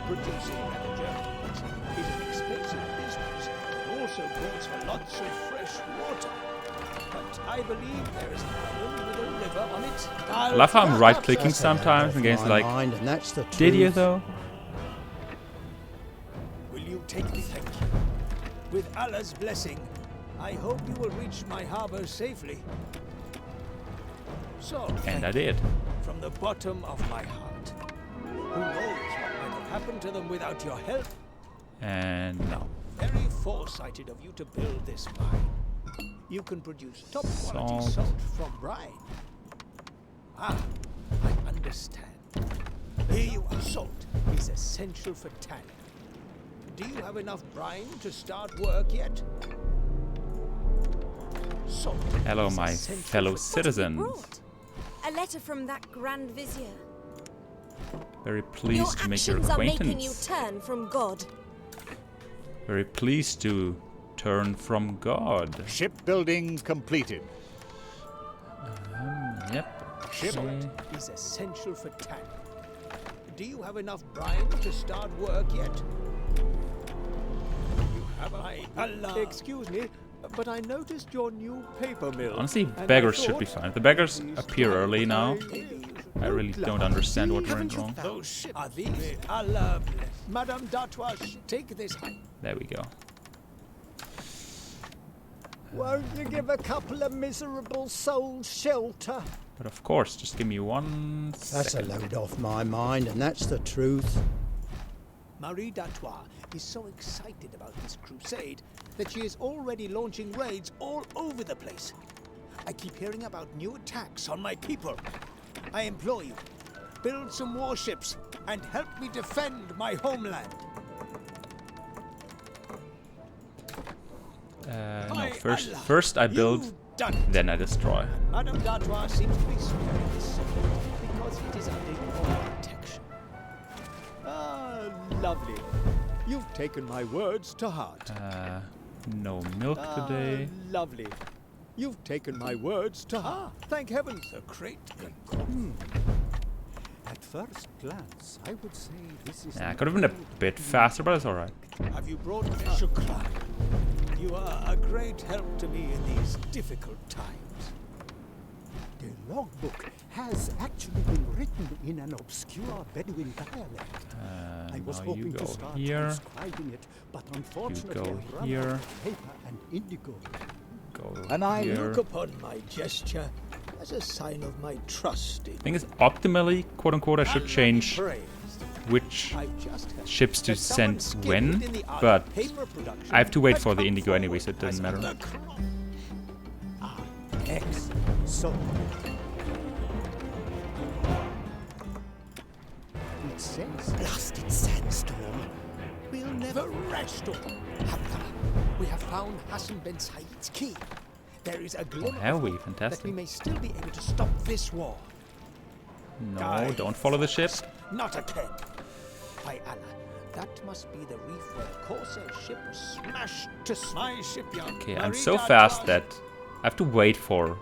Producing leather jerkins is an expensive business. It also calls for lots of fresh water. But I believe there is an island with a river on it. I love how I'm right-clicking sometimes and games like, Mind, and that's the did you truth. though? Will you take me? Thank you. With Allah's blessing, I hope you will reach my harbor safely. So, And I thank you did. from the bottom of my heart. Who knows what might have happened to them without your help? And no. Very foresighted of you to build this mine. You can produce top quality Salt. salt from brine. Ah, I understand. Here you are. Salt is essential for tanning. Do you have enough brine to start work yet? Salt. Hello, is my essential fellow for- citizens. Brought a letter from that Grand Vizier. Very Your pleased to make your actions are making you acquaintance. turn from God. Very pleased to turn from God. Shipbuilding completed. Yep. Salt is essential for tanning. Do you have enough brine to start work yet? You have Allah. Excuse me, but I noticed your new paper mill. Honestly, and I beggars should be thought fine. If the beggars these appear early now, maybe you should I really look don't like- understand what Haven't went you wrong. found those ships? Are these? Allah bless. Madame Datwash, take this. There we go. Won't you give a couple of miserable souls shelter? But of course, just give me 1 That's a second. load off my mind, and that's the truth. Marie Datois is so excited about this crusade that she is already launching raids all over the place. I keep hearing about new attacks on my people. I implore you, build some warships and help me defend my homeland. No, By first, Allah, first I build, you've done it. then I destroy. Madame Datois seems to be sparing this subject because it is under your protection. Ah, lovely. You've taken my words to heart. No milk today. Lovely. You've taken my words to heart. Thank heavens, a great concoction. At first glance, I would say this is. Yeah, I could have been a bit faster, but it's alright. Have you brought me shukran? You are a great help to me in these difficult times. The logbook has actually been written in an obscure Bedouin dialect. I was Now hoping you to go start here. transcribing it, but unfortunately, go I ran here. out of paper and indigo. Go And I here. look upon my gesture as a sign of my trust in Thing is, optimally, quote unquote, I should change praise. which I've just heard ships to that someone send skilled when, in the art but of paper production I have to wait has for the come indigo anyway, so forward it doesn't as matter. the cro- Excellent. So, it says Blasted sandstorm. We'll never The rest of Hamdallah, we have found Hassan Ben Said's key. There is a glimmer have of we? hope that Fantastic. we may still be able to stop this war. No, don't follow the ship. Not again. By Allah, that must be the reef where the Corsair ship was smashed to my shipyard. Okay, I'm so fast that I have to wait for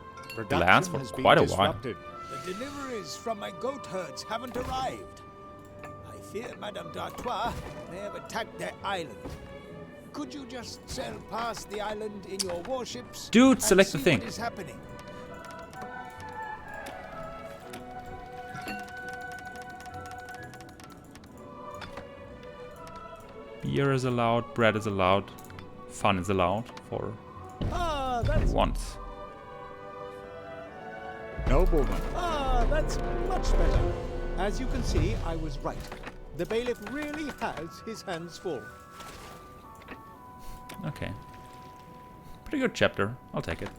the lands for quite a while. The deliveries from my goat herds haven't arrived. I fear Madame d'Artois may have attacked their island. Could you just sail past the island in your warships? Dude, and select the see thing. What is happening? Beer is allowed, bread is allowed, fun is allowed for That's once. Nobleman. That's much better. As you can see, I was right. The bailiff really has his hands full. Okay. Pretty good chapter. I'll take it.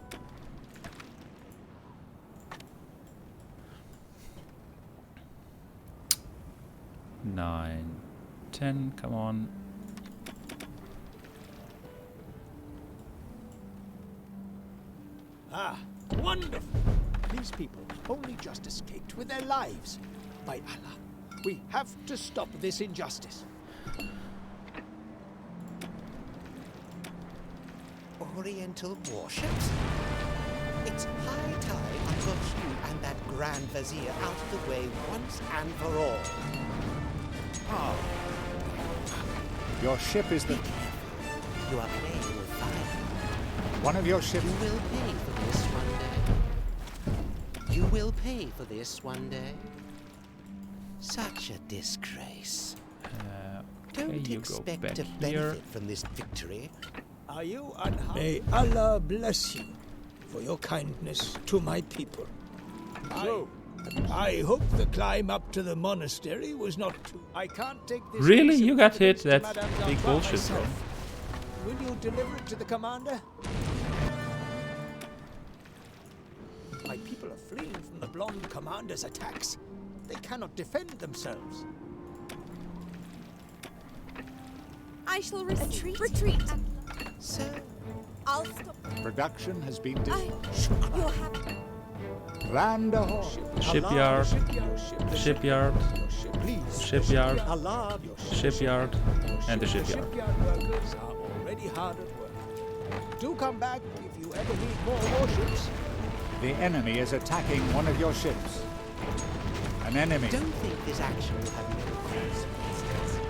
Nine, 10, come on. Wonderful. These people only just escaped with their lives. By Allah, we have to stop this injustice. Oriental warships? It's high time I got you and that Grand Vizier out of the way once and for all. Your ship is the... Be careful. You are playing with fire. One of your ships... You will pay for this one day. You will pay for this one day. Such a disgrace. Okay, Don't you go expect back to here. benefit from this victory. Are you unharmed? May Allah bless you for your kindness to my people. I hope the climb up to the monastery was not too... I can't take this... Really? piece of You got hit? evidence to That's Madame big d'Artois bullshit, myself. Will you deliver it to the commander? My people are fleeing from the blonde commander's attacks. They cannot defend themselves. I shall retreat. So, I'll stop. Production has been... You're happy. Grand Shipyard, shipyard, Please. shipyard, Allah. shipyard, and the shipyard. Shipyard workers are already hard at work. Do come back if you ever need more warships. The enemy is attacking one of your ships. An enemy. don't think this action will have no consequences.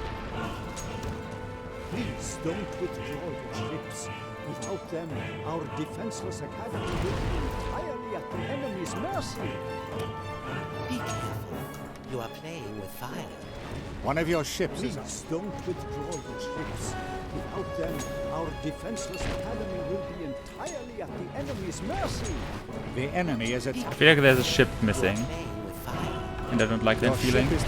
Please don't withdraw your ships. Without them, our defenseless academy will be entirely at the enemy's mercy. Be careful. You are playing with fire. One of your ships is... Please don't withdraw your ships. Without them, our defenseless academy will be entirely at the enemy's mercy. The enemy is I attacking... feel like there's a ship missing, Playing with fire. and I don't like that Your feeling. ship is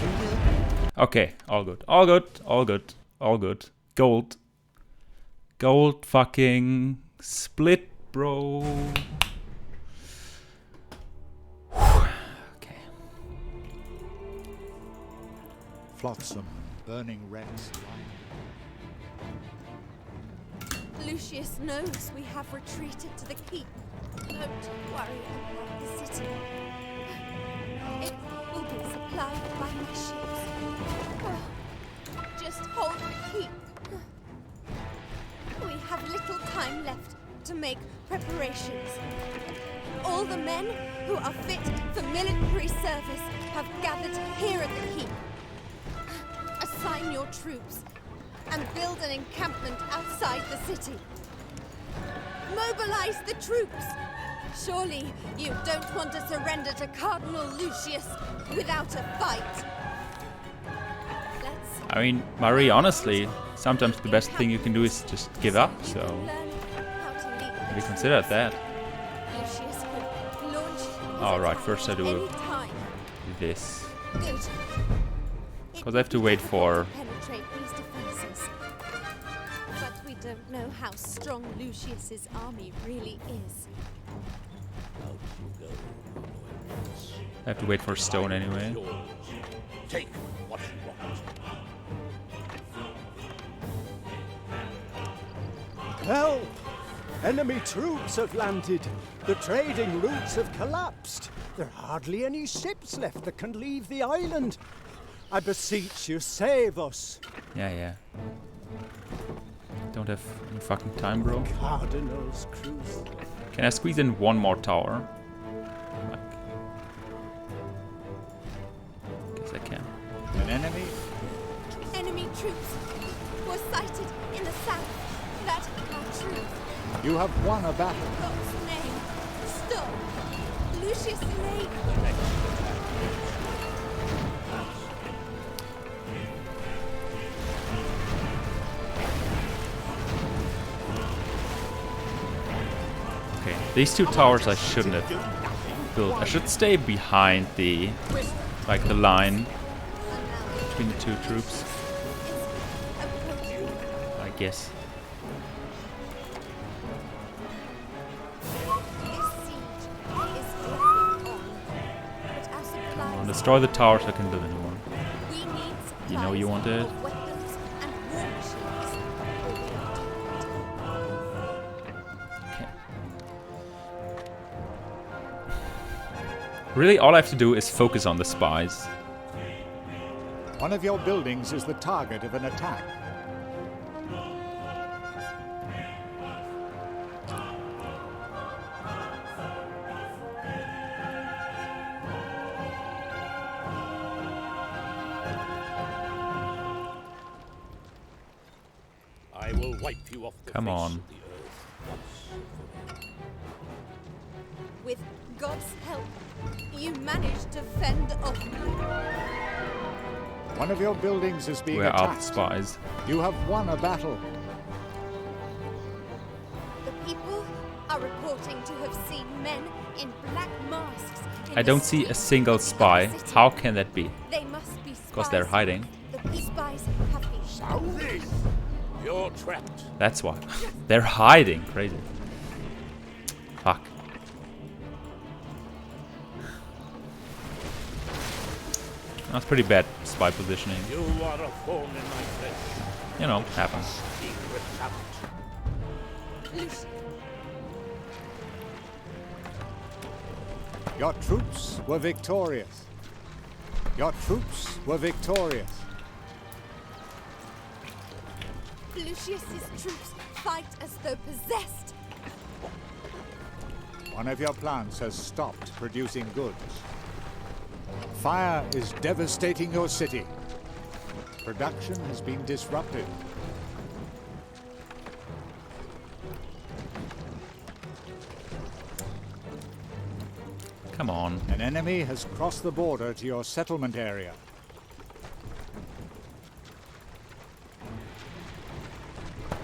Okay, all good, all good, all good, all good. Gold. Gold fucking split, bro. Okay. Flotsam, burning wrecks. Lucius knows we have retreated to the keep. Don't worry about the city. It will be supplied by my ships. Just hold the keep. We have little time left to make preparations. All the men who are fit for military service have gathered here at the keep. Assign your troops and build an encampment outside the city. Mobilize the troops. Surely you don't want to surrender to Cardinal Lucius without a fight. I mean, Marie, honestly, sometimes the best thing you can do is just give up, so maybe consider that. Lucius could launch his Alright, attack first I do any time. this. Good. Because I have to wait for... Penetrate these defenses. But we don't know how strong Lucius's army really is. I have to wait for stone anyway. Take what you want. Well, Enemy troops have landed. The trading routes have collapsed. There are hardly any ships left that can leave the island. I beseech you, save us. Yeah. Don't have any fucking time, bro. Cardinal's cruise. Can I squeeze in one more tower? Guess I can. An enemy? Enemy troops were sighted in the south. That are true. You have won a battle. God's name. Stop. Lucius Lane. Okay, these two towers I shouldn't have built. I should stay behind the, like, the line between the two troops. I guess. I'll destroy the towers so I can build a new one. You know you want it. Really, all I have to do is focus on the spies. One of your buildings is the target of an attack. I will wipe you off the Come face on. of the earth once. With God's help, you managed to fend off One of your buildings is being Where are the attacked. spies? You have won a battle. The people are reporting to have seen men in black masks. I don't see a single spy. How can that be? They must be spies. Because they're hiding. The spies have been Sounding! You're trapped. That's why. They're hiding. Crazy. Fuck. That's pretty bad spy positioning. You are a thorn in my flesh. You know, happens. Secret talent. Lucius. Your troops were victorious. Your troops were victorious. Lucius's troops fight as though possessed. One of your plants has stopped producing goods. Fire is devastating your city. Production has been disrupted. Come on. An enemy has crossed the border to your settlement area.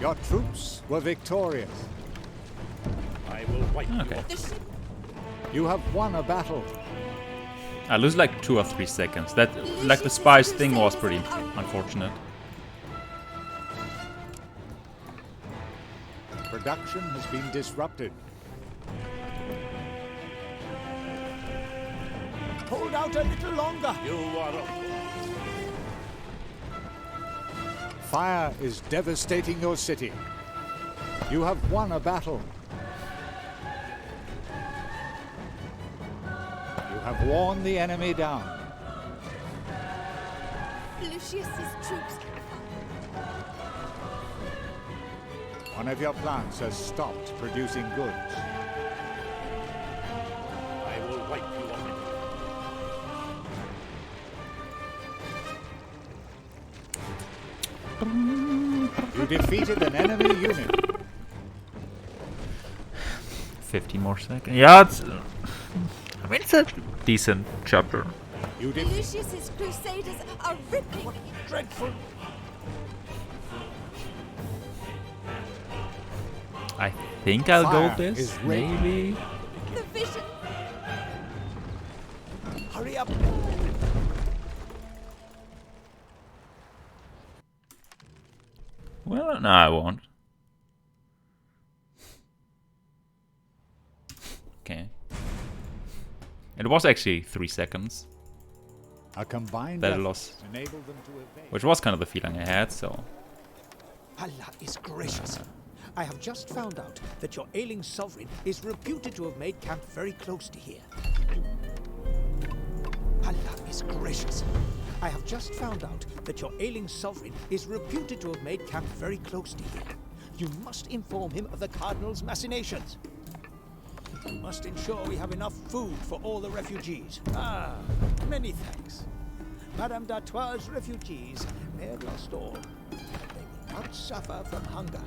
Your troops were victorious. I will wipe you Okay. off. The ship You have won a battle. I lose like 2 or 3 seconds. That, like, the spies thing was pretty unfortunate. Production has been disrupted. Hold out a little longer. You are a Fire is devastating your city. You have won a battle. You have worn the enemy down. Lucius's troops. One of your plants has stopped producing goods. I will wipe you off. You defeated an enemy unit. 50 more seconds. Yeah, it's... I mean, it's a decent chapter. You Lucius's crusaders are ripping. Dreadful. I think I'll go Fire this. is ready. Maybe. The vision. Hurry up. Well, no, I won't. Okay. It was actually 3 seconds A combined that I effort lost, enabled them to evade. which was kind of the feeling I had, so... Allah is gracious. I have just found out that your ailing sovereign is reputed to have made camp very close to here. Allah is gracious. I have just found out that your ailing sovereign is reputed to have made camp very close to here. You must inform him of the Cardinal's machinations. You must ensure we have enough food for all the refugees. Ah, many thanks. Madame d'Artois' refugees may have lost all. They will not suffer from hunger.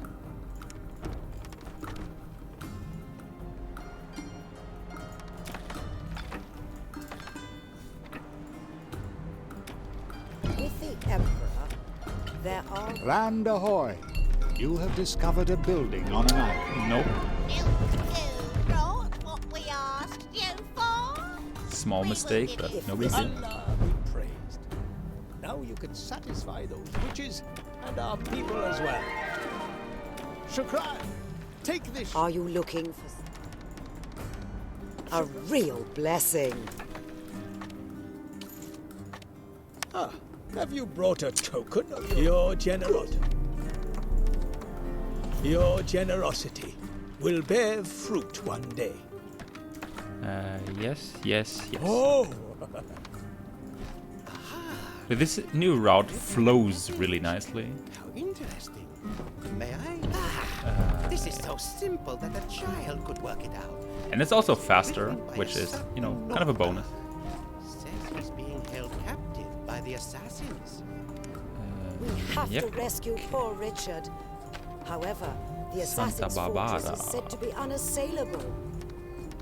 With the Emperor, there are... Land ahoy! You have discovered a building on an island. Nope. You brought what we asked you for? Small mistake, but no big deal. Allah be praised. Now you can satisfy those witches and our people as well. Shukran, take this. Are you looking for... a real blessing? Ah, have you brought a token of your generosity? Your generosity will bear fruit one day. Yes. Oh! But this new route flows really nicely. How interesting. May I? This is so simple that a child could work it out. And it's also faster, which is, you know, kind of a bonus. Says he's being held captive by the assassins. We have Yep. to rescue poor Richard. However, the Santa assassin's fortress Barbara. is said to be unassailable.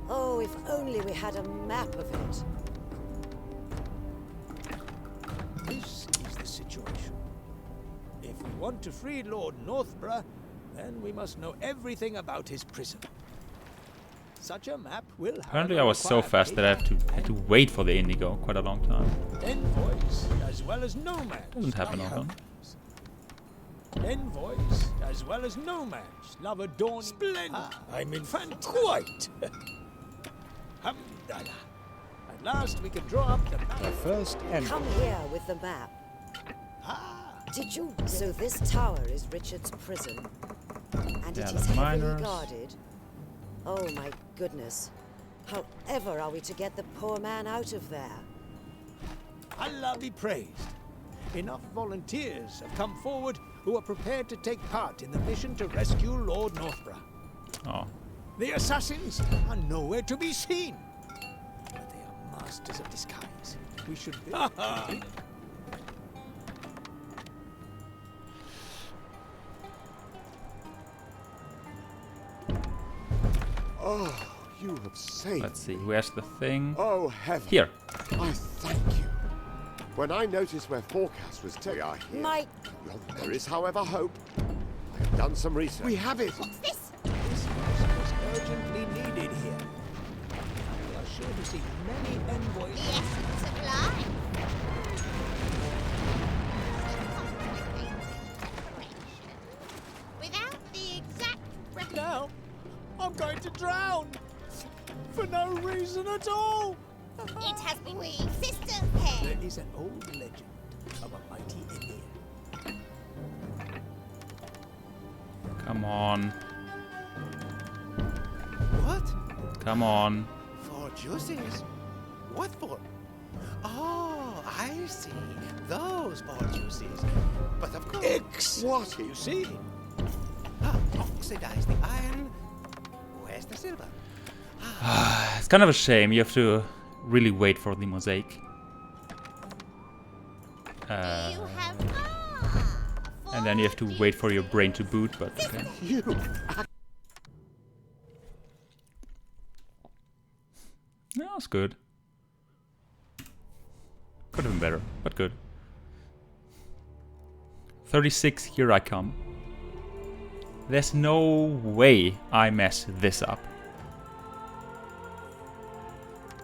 Oh, if only we had a map of it. This is the situation. If we want to free Lord Northborough, then we must know everything about his prison. Such a map will Apparently I was so fast that I had to wait for the Indigo quite a long time. envoys as well as nomads. Doesn't happen lie often. Envoys as well as nomads love adorning. Splendid! I'm in quite. Hamdallah. At last we can draw up the map. The first enemy. Come here with the map. Did you... So this tower is Richard's prison. And Yeah, it the is heavily miners. guarded. Oh my goodness. However are we to get the poor man out of there? Allah be praised. Enough volunteers have come forward who are prepared to take part in the mission to rescue Lord Northborough. Oh. The assassins are nowhere to be seen. But they are masters of disguise. We should be... Oh, you have saved. Let's see, where's the thing? Oh, heaven. Here. I thank you. When I noticed where forecast was taken, we are here. Mike! Well, there is, however, hope. I have done some research. We have it. What's this? This is urgently needed here. We are sure to see many envoys. The essence of life. Without the exact Now, I'm going to drown. For no reason at all. It has been we sisters here. There is an old legend of a mighty Indian. Come on. What? Come on. For juices? What for? Oh, I see. Those for juices. But of course. What? You see? Oxidize the iron. Where's the silver? It's kind of a shame. You have to really wait for the mosaic. You have And then you have to wait for your brain to boot, but okay. You. No, it's good. Could have been better, but good. 36, here I come. There's no way I mess this up.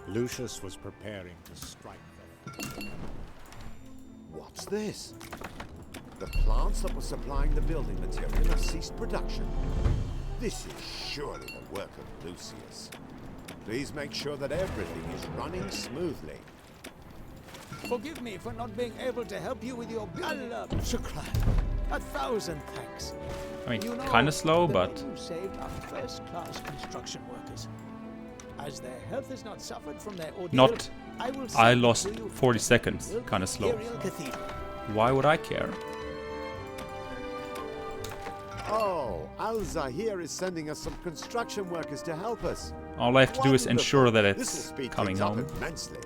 Lucius was preparing to strike them. What's this? The plants that were supplying the building material have ceased production. This is surely the work of Lucius. Please make sure that everything is running smoothly. Forgive me for not being able to help you with your Allah. Shukran. 1,000 thanks. I mean, You know, kind of slow, the but men you saved are first-class construction workers. As their health has not suffered from their ordeal, not. I will I send lost to you 40 seconds. Kind of slow. Imperial Cathedral. Why would I care? Oh, Al-Zahir is sending us some construction workers to help us. All I have to do is Wonderful. ensure that This will it's speed coming things up home. immensely.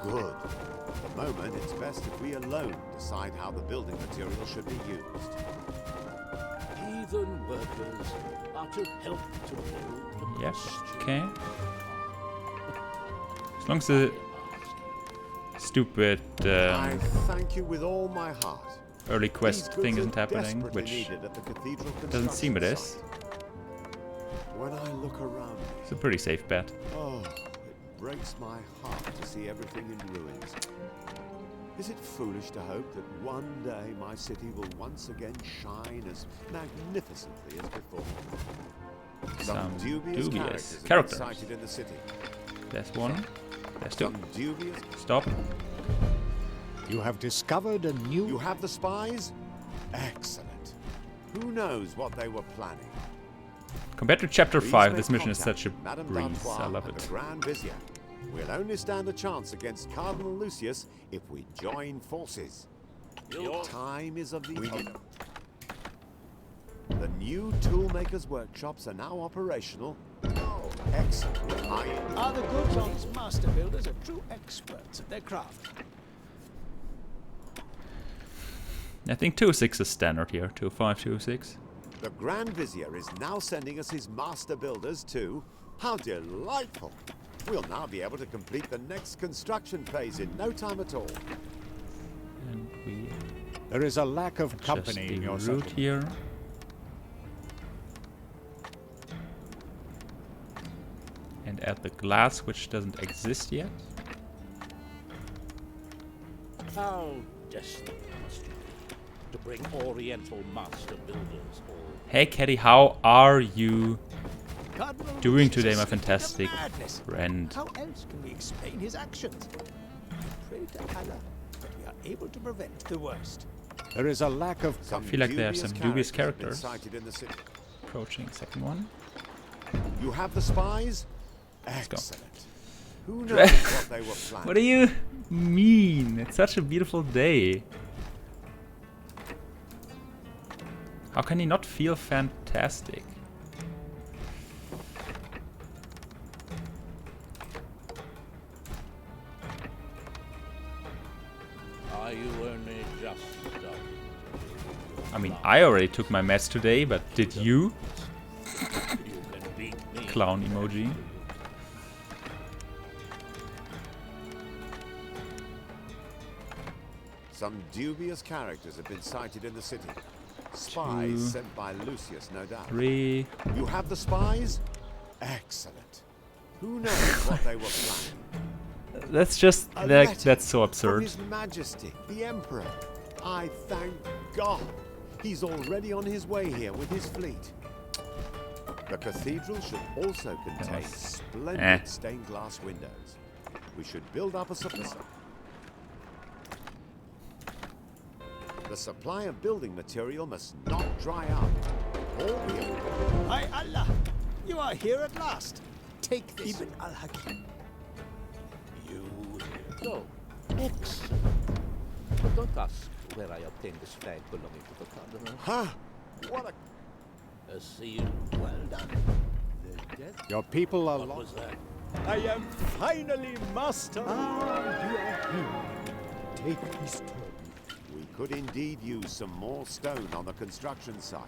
Good. At the moment, it's best if we alone decide how the building material should be used. Heathen workers are to help to build the Yep. Christian. Okay. As long as the stupid I thank you with all my heart. early These quest goods thing are isn't happening, desperately which needed at the cathedral doesn't seem it construction is. site. When I look around me, It's a pretty safe bet. oh, it breaks my heart to see everything in ruins. Is it foolish to hope that one day my city will once again shine as magnificently as before? Some dubious dubious characters have been characters. sighted in the city. There's one. There's two. Some dubious. Stop. You have discovered a new... You have the spies? Excellent. Who knows what they were planning? Compared to Chapter Please 5, make this mission is contact such a with Madame breeze. d'Artois I love and it. the Grand Vizier. We'll only stand a chance against Cardinal Lucius if we join forces. Your time is of the essence. The new toolmakers' workshops are now operational. Oh, excellent. Are the goods on these master builders are true experts at their craft? I think 206 is standard here. 205, 206. The Grand Vizier is now sending us his master builders too. How delightful! We'll now be able to complete the next construction phase in no time at all. And we There is a lack of adjust company in the your route settlement. here. And add the glass, which doesn't exist yet. How destined must you be to bring Oriental master builders all Hey, Caddy, how are you Cardinal doing Lucius today, is my slipped into fantastic madness. friend? How else can we explain his actions? Pray to Allah that we are able to prevent the worst. There is a lack of Some feel like there are some dubious have been characters. sighted in the city. Approaching second one. You have the spies? go. Excellent. Who knows what they were planning? What do you mean? It's such a beautiful day. How can he not feel fantastic? Are you only just starting? I mean, I already took my meds today, but did you? You can beat me. Clown emoji. Some dubious characters have been sighted in the city. Spies 2, sent by Lucius, no doubt. 3. You have the spies? Excellent. Who knows what they were planning? That's just A like letter that's so from absurd. His Majesty, the Emperor. I thank God. He's already on his way here with his fleet. The cathedral should also contain splendid stained glass windows. We should build up a supply. The supply of building material must not dry up. Or we By Allah, you are here at last. Take this. Ibn al-Hakim. You go. Excellent. But don't ask where I obtained this fag belonging to the Cardinal. Huh? What a... See you. Well done. The death. your people are What lost. was that? I am finally master. Ah, you are here. Take this stone. We could indeed use some more stone on the construction site.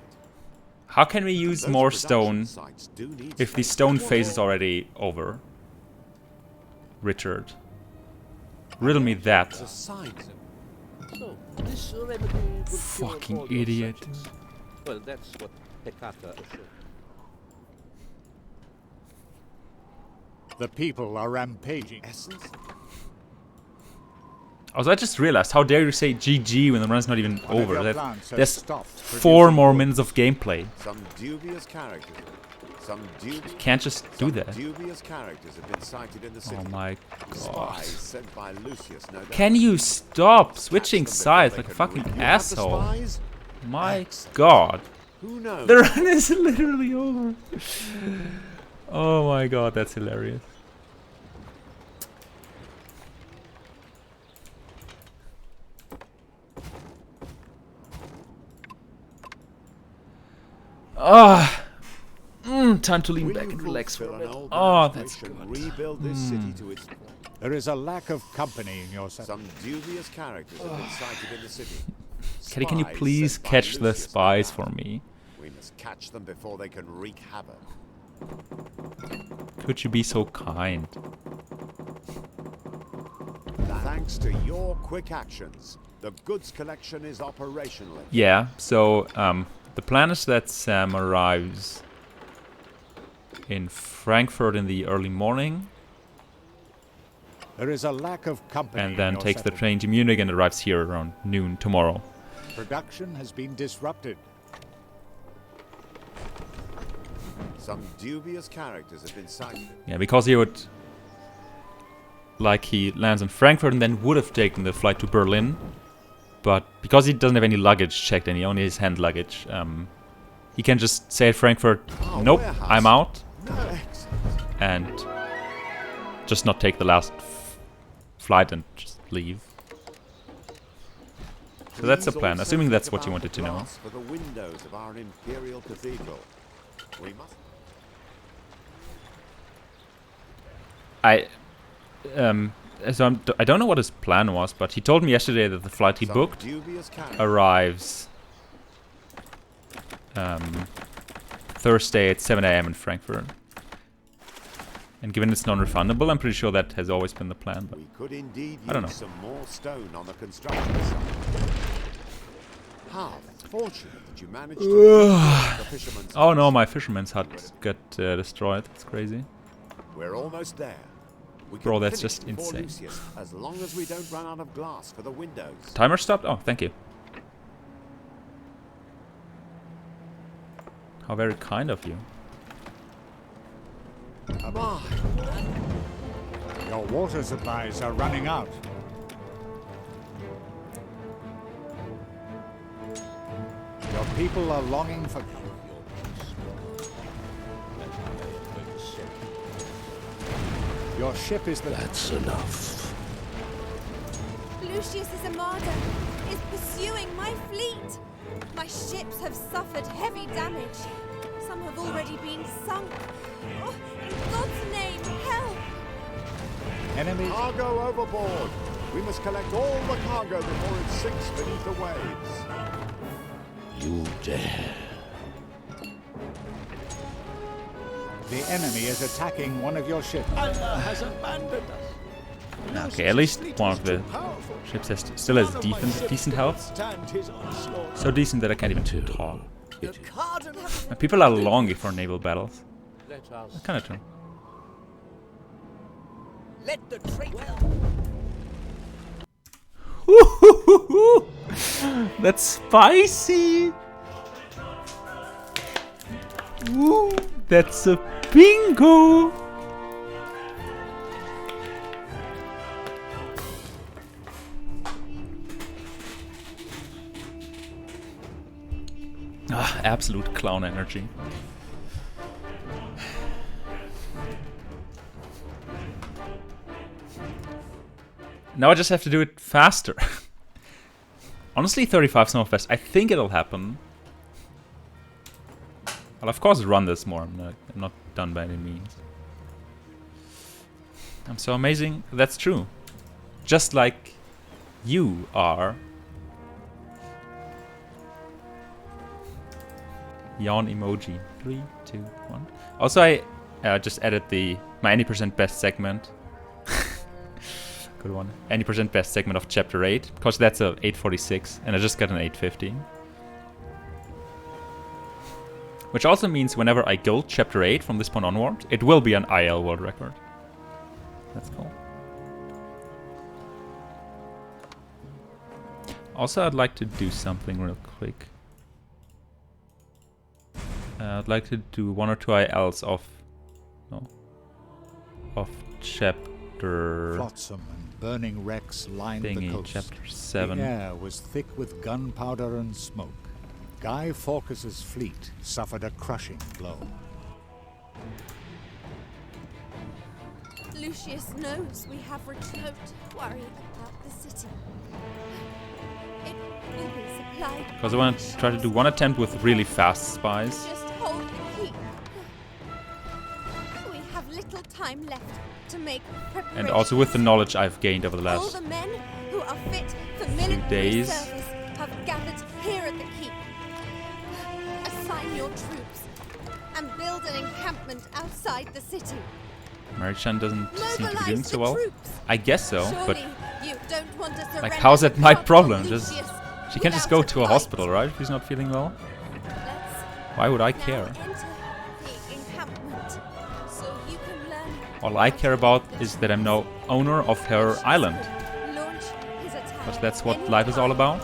How can we use Those more production stone sites do need if the space. stone phase is already over? Richard, riddle me that. There's a sign. So, this remedy will cure Fucking all your idiot. subjects. Well, that's what Hecata assured. The people are rampaging. Essence? Also, I just realized, how dare you say GG when the run's not even One of over? your That- plants has There's stopped 4 producing more wood. minutes of gameplay. Some dubious characters. Some can't just do that. dubious characters have been sighted in the city. Oh my god. Spies sent by Lucius, no doubt. Can you stop switching Catch them sides before like a they can fucking read. You have the asshole? spies? My Excellent. god. Who knows? The run is literally over. Oh my god, that's hilarious. Time to lean Will back you and relax for a fulfill an bit. old Oh, man's that's wish good. and rebuild this city to its There is a lack of company in your set. Some dubious characters have been sighted in the city. Kelly, can you Spies please sent by catch the Lucius, no spies doubt. for me? We must catch them before they can wreak havoc. Could you be so kind? Thanks to your quick actions, the goods collection is operational. Yeah, so the plan is that Sam arrives in Frankfurt in the early morning There is a lack of company and in then your takes the settlement. train to Munich and arrives here around noon tomorrow. Production has been disrupted. Some dubious characters have been sighted. Yeah, because he would... Like, he lands in Frankfurt and then would have taken the flight to Berlin. But because he doesn't have any luggage checked and he only has hand luggage, he can just say at Frankfurt, nope, warehouse. I'm out. No, excellent. And just not take the last flight and just leave. So that's the Please plan, also assuming think that's what you about wanted the to know. glass for the windows of our imperial cathedral. We must. I don't know what his plan was, but he told me yesterday that the flight he Some booked dubious characters. arrives Thursday at 7 AM in Frankfurt. And given it's non-refundable, I'm pretty sure that has always been the plan. But We could indeed I don't use know. some more stone on the construction site. How fortunate that you managed to reach the fisherman's oh no, hut. my fisherman's hut got destroyed. That's crazy. We're almost there. We Bro, can that's finish just before insane. Lucius, as long as we don't run out of glass for the windows. Timer stopped? Oh, thank you. How very kind of you. My, Your water supplies are running out. Your people are longing for... Your ship is the... That's enough. Lucius's armada is pursuing my fleet. My ships have suffered heavy damage. Some have already been sunk. Oh, in God's name, help! Enemy... cargo overboard. We must collect all the cargo before it sinks beneath the waves. You dare. The enemy is attacking one of your ships. Allah has abandoned us. Okay, at least Lucius's one of fleet the is too powerful. ships still has None of my ships decent can health. withstand his onslaught. So decent that I can't even talk. The Cardinal. And people are longing for naval battles. Let us Kind of true. Let the traitor. That's spicy. Ooh, that's a bingo. Ah, absolute clown energy. Now I just have to do it faster. Honestly, 35 Snowfest, I think it'll happen. I'll of course run this more, I'm not done by any means. I'm so amazing, that's true. Just like you are. Yawn emoji. 3, 2, 1. Also, I just added my any percent best segment. Good one. Any percent best segment of chapter 8, because that's a 846, and I just got an 850. Which also means whenever I gold chapter 8 from this point onward, it will be an IL world record. That's cool. Also, I'd like to do something real quick. I'd like to do 1 or 2 ILs of chapter Flotsam and burning wrecks lined the thingy, coast. chapter 7. The air was thick with gunpowder and smoke. Guy Fawkes's fleet suffered a crushing blow. Lucius knows we have retreat. Don't worry about the city. It will be supplied. Because I want to try to do one attempt with really fast spies. Just hold the key. We have little time left to make preparations. And also with the knowledge I've gained over the All last the men who are fit for few military days. service have gathered here at the keep. Assign your troops and build an encampment outside the city. Mary-chan doesn't seem to be Mobilize doing so the well. troops. I guess so, but Surely you don't want to surrender like, how's that the my Count problem? Lucius She can't just go without to a fight. hospital, right? If she's not feeling well. Let's Why would I now care? enter the encampment so you can learn All I care about is that I'm now owner of her island. launch his attack. Because that's what any life is all time. about.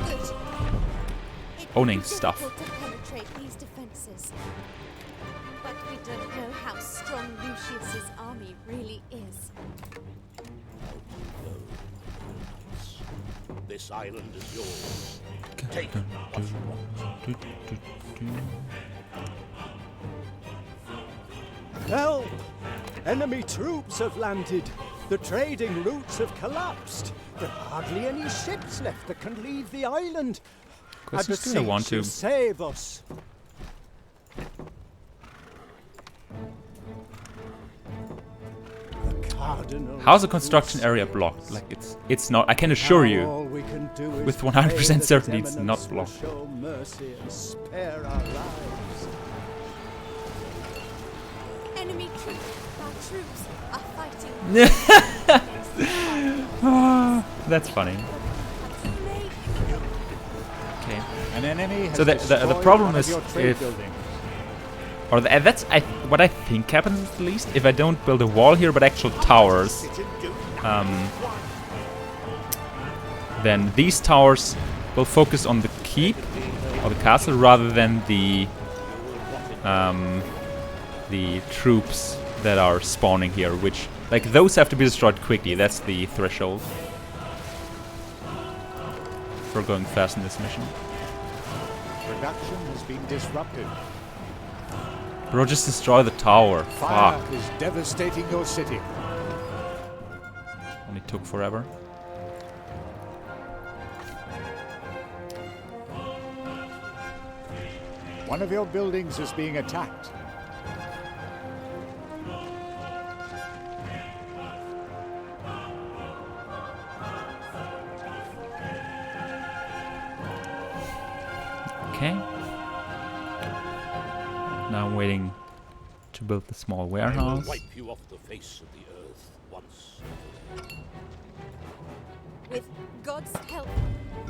Good. It will Owning be stuff. difficult to penetrate these defenses. But we don't know how strong Lucius's army really is. This island is yours. Take what you want. Help! Enemy troops have landed. The trading routes have collapsed. There are hardly any ships left that can leave the island. I Because you still want beseech you, to. save us. The Cardinal. How's the construction area blocked? Like it's not. I can assure you, All we can do is with pray 100% that certainty, His it's not Eminence will blocked. Show mercy and spare our lives. Enemy troops, our troops are fighting. That's funny. Okay. An enemy has So the destroyed problem one of is your trade if, buildings. or that's what I think happens at least if I don't build a wall here but actual towers. Then these towers will focus on the keep or the castle rather than the troops that are spawning here, which like those have to be destroyed quickly. That's the threshold for going fast in this mission. Production has been disrupted. Bro, just destroy the tower. Fire Fuck. is devastating your city. Only took forever. One of your buildings is being attacked. Okay. Now I'm waiting to build the small I will warehouse. wipe you off the face of the earth once. With God's help,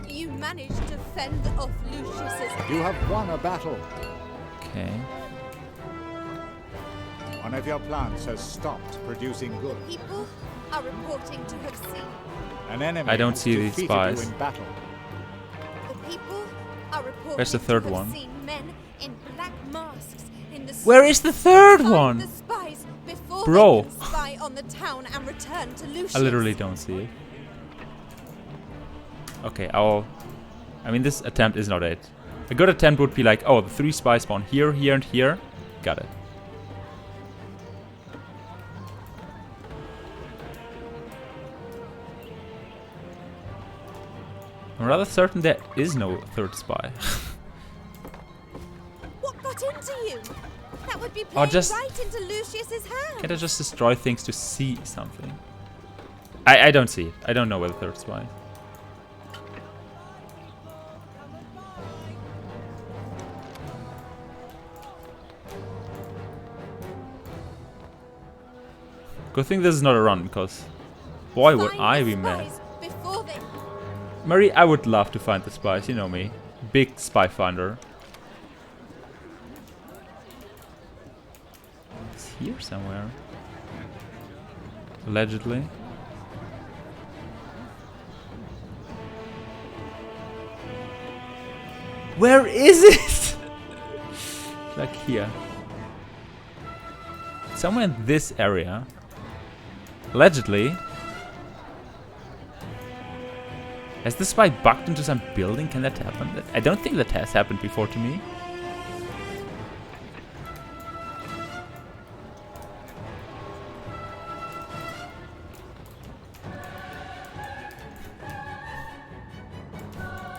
you managed to fend off Lucius's. You have won a battle. Okay. One of your plants has stopped producing goods. People are reporting to have seen. An enemy I don't has see these defeated spies. you in battle. The people are reporting Where's the third to have one? seen men in black masks in the Where is the third Find one? The spies before Bro. they can spy on the town and return to Lucius. I literally don't see it. Okay, I mean, this attempt is not it. A good attempt would be like, oh, the 3 spies spawn here, here, and here. Got it. I'm rather certain there is no third spy. What got into you? That would be Oh, playing just- right into Lucius's hand. Can't I just destroy things to see something? I don't see it. I don't know where the third spy is. Good thing this is not a run, because boy would Find I the be mad. spies before they. Marie, I would love to find the spies, you know me. Big spy finder. It's here somewhere. Allegedly. Where is it? Like here. Somewhere in this area. Allegedly. Has the spy bugged into some building? Can that happen? I don't think that has happened before to me.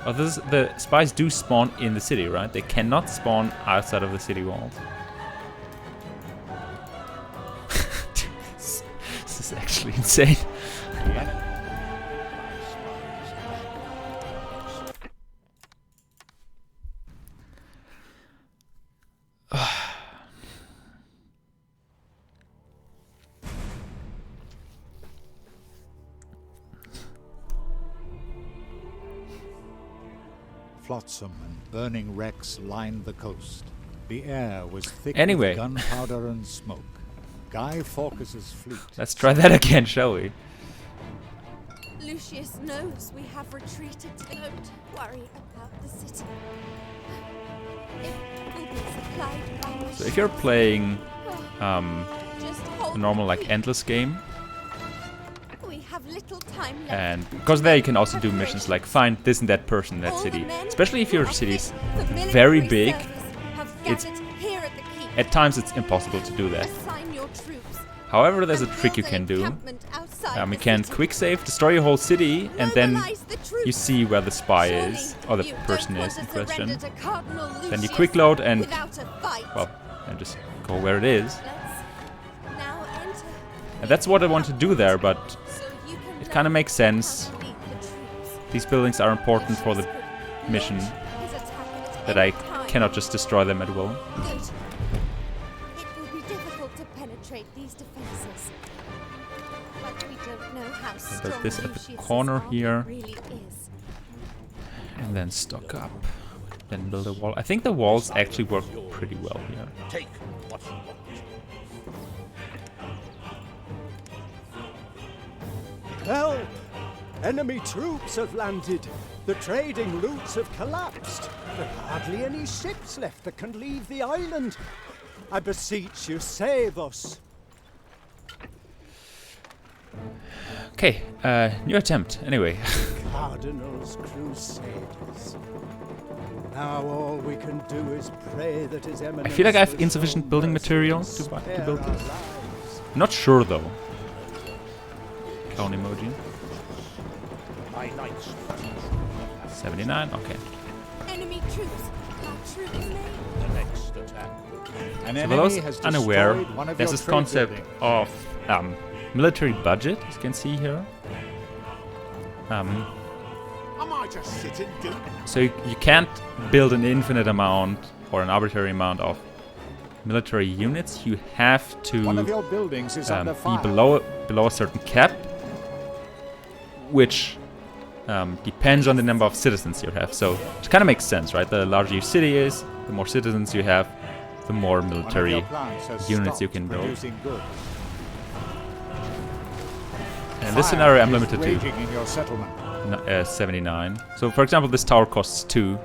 Oh, the spies do spawn in the city, right? They cannot spawn outside of the city walls. This is actually insane. Flotsam and burning wrecks lined the coast. The air was thick Anyway. with gunpowder and smoke. Guy Fawkes's fleet. Let's try that again, shall we? Lucius knows we have retreated. Don't worry about the city. It will be supplied by machines. So if you're playing Just a hold normal the like endless game, We have little time left. and because there you can also do missions like find this and that person in that All the city. men Especially if who your are city's fit for very military big, service have it's gathered here at the keep. at times it's impossible to do that. Assign your troops. However, there's a and trick you build can an do. encampment outside You the can city. quick save, destroy your whole city, and then Mobilize the troops. you see where the spy Surely is, or the you person don't is in want to question. surrender to Cardinal Then you Lucius quick load and, without a fight. well, and just go where it is. Let's now enter And that's what I want to do there, but so you can it kind of learn makes sense. how to lead the troops. These buildings are important for the mission His attack at that any I time. cannot just destroy them at will. Good. It will be difficult to penetrate these defenses. But we don't know how strong this at the Lucius's corner army here. really is. And then stock up. Then build a wall. I think the walls actually work pretty well here. Take what you want. Help! Enemy troops have landed. The trading routes have collapsed. There are hardly any ships left that can leave the island. I beseech you, save us. Okay, new attempt. Anyway, Cardinal's Crusaders. Now all we can do is pray that His Eminence I feel like I have will insufficient show building mercy material and to spare build our this. lives. I'm not sure though. Clown emoji. My knights. 79. Okay. Enemy troops. Our troops may. The next attack will be. An So for enemy those has unaware, destroyed one of there's your this trade concept buildings. of military budget, as you can see here. Am I just sitting doing? So you can't build an infinite amount or an arbitrary amount of military units. You have to One of your buildings is under be fire. below a certain cap, which depends on the number of citizens you have. So it kind of makes sense, right? The larger your city is, the more citizens you have, the more One of military your plants has units you stopped can build. producing goods. And in this Fire scenario, I'm is limited to raging in your settlement. 79. So for example, this tower costs 2.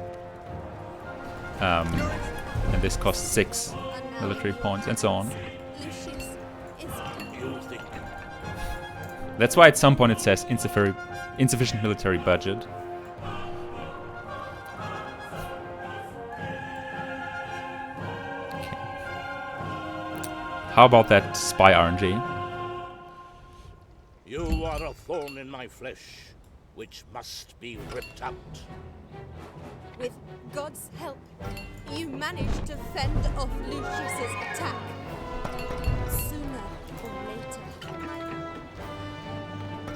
And this costs 6 military points, and so on. Lucius is. You think That's why at some point it says insufficient military budget. Okay. How about that spy RNG? you are a thorn in my flesh, which must be ripped out. With God's help, you managed to fend off Lucius's attack. Sooner or later,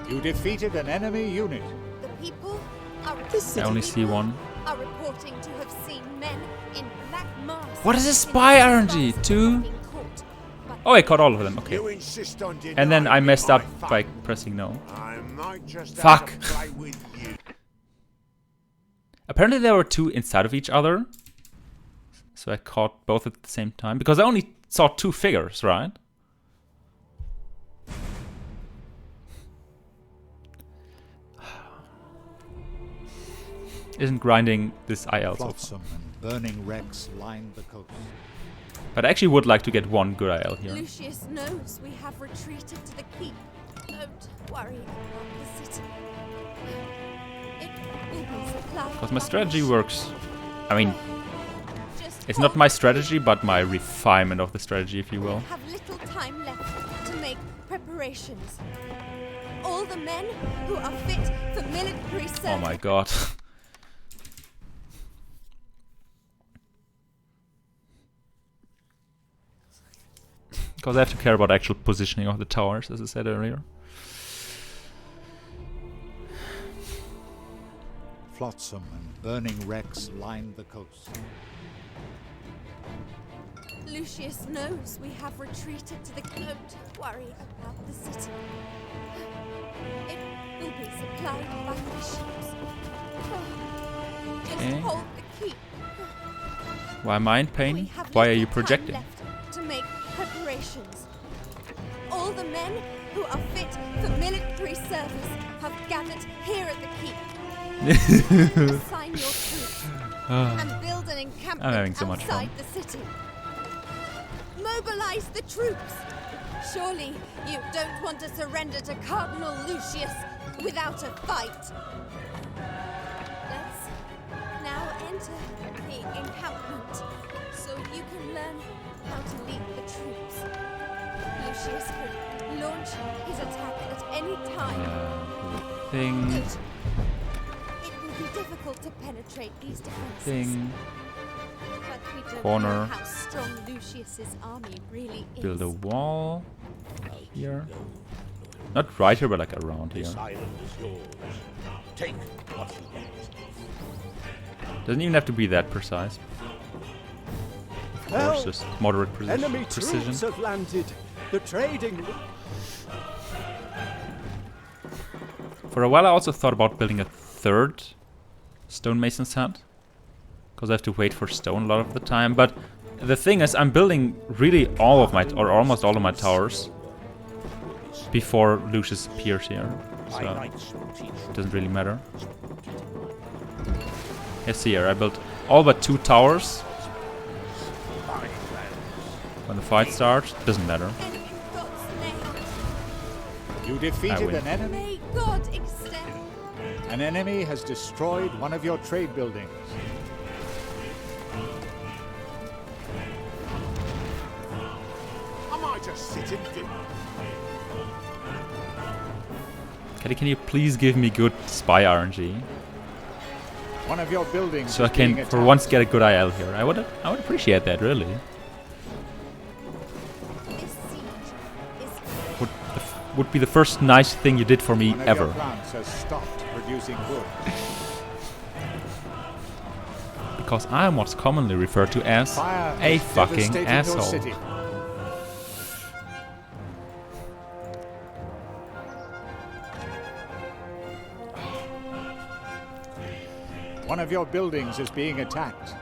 You defeated an enemy unit. the people are I only see one. are reporting to have seen men in black masks. What is a spy RNG? 2? Oh, I caught all of them. Okay. You insist on denying And then I me messed my up fun. by pressing no. I might just Fuck. have to play with you. Apparently there were 2 inside of each other. So I caught both at the same time. Because I only saw 2 figures, right? Isn't grinding this IL so far? Flotsam and burning wrecks lined the coast. But I actually would like to get one good IL here. Lucius knows we have retreated to the keep. Don't worry about the city. It will be supplied. Because my by strategy the works. I mean, Just it's not my strategy, but my refinement of the strategy, if you will. We have little time left to make preparations. All the men who are fit for military service. Oh my god. Because I have to care about actual positioning of the towers, as I said earlier. Flotsam and burning wrecks lined the coast. Lucius knows we have retreated to the keep. Don't worry about the city. It will be supplied by my ships. Just Okay. hold the keep. Why am I in We pain? have Why are little you time projecting? left to make preparations. All the men who are fit for military service have gathered here at the keep. Assign your troops and build an encampment I'm having so much outside fun. the city. Mobilize the troops. Surely you don't want to surrender to Cardinal Lucius without a fight. Let's now enter the encampment so you can learn how to lead the troops. Lucius could launch his attack at any time. Thing. Good. It will be difficult to penetrate these defenses. Thing. But we don't Corner. know how strong Lucius's army really is. Build a wall. Here. Not right here, but like around here. This island is yours. Take what you want. Doesn't even have to be that precise. Of course, Help! just moderate Enemy precision. troops have landed. The trading. For a while I also thought about building a third stonemason's hut. Because I have to wait for stone a lot of the time. But the thing is, I'm building really all of my, or almost all of my towers before Lucius appears here. So it doesn't really matter. Yes, here I built all but 2 towers. When the fight starts, doesn't matter. And in God's name, You I defeated win. an enemy. may God extend. An enemy has destroyed one of your trade buildings. Am I just sitting there? Can you please give me good spy RNG? One of your buildings So I is being can, for attacked. once, get a good IL here. I would appreciate that, really. This siege is Would be the first nice thing you did for me One of your ever. plants has stopped producing wood. Because I am what's commonly referred to as Fire a is fucking devastating your asshole. city. One of your buildings is being attacked.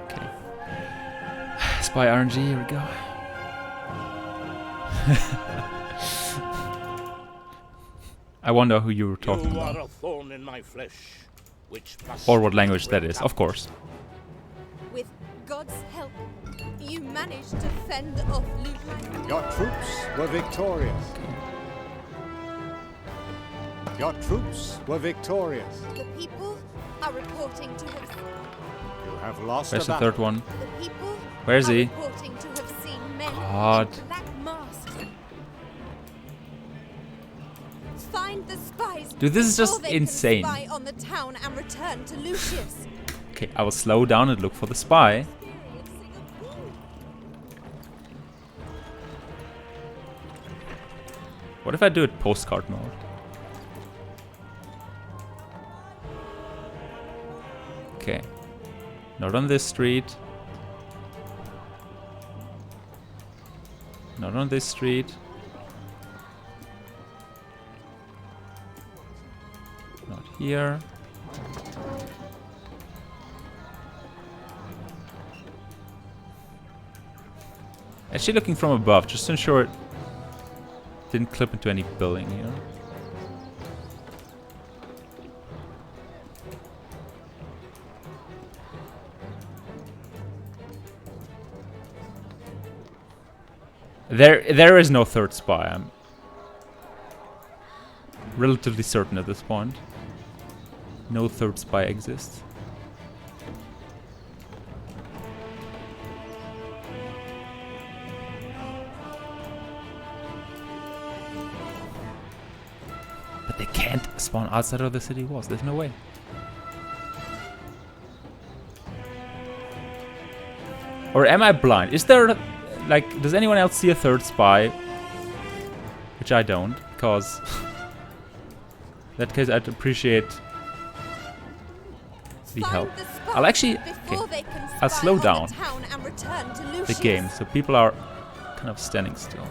Okay. Spy RNG, here we go. I wonder who you were talking You are about. a thorn in my flesh, which must Or what language that is, of course. with God's help. You managed to fend off Lucius. Your troops were victorious. Your troops were victorious. The people are reporting to have. You have lost Where's a the battle. third one? The people Where is are he? reporting to have seen men God. in black masks. Find the spies. Dude, this is before just they can insane. Spy on the town and return to Lucius. Okay, I will slow down and look for the spy. What if I do it postcard mode? Okay. Not on this street. Not on this street. Not here. Actually looking from above, just to ensure it didn't clip into any building here. There is no third spy. I'm relatively certain at this point. No third spy exists. But they can't spawn outside of the city walls. There's no way. Or am I blind? Is there, like, does anyone else see a third spy? Which I don't, because in that case I'd appreciate the help. I'll actually, okay, I'll slow down the game so people are kind of standing still.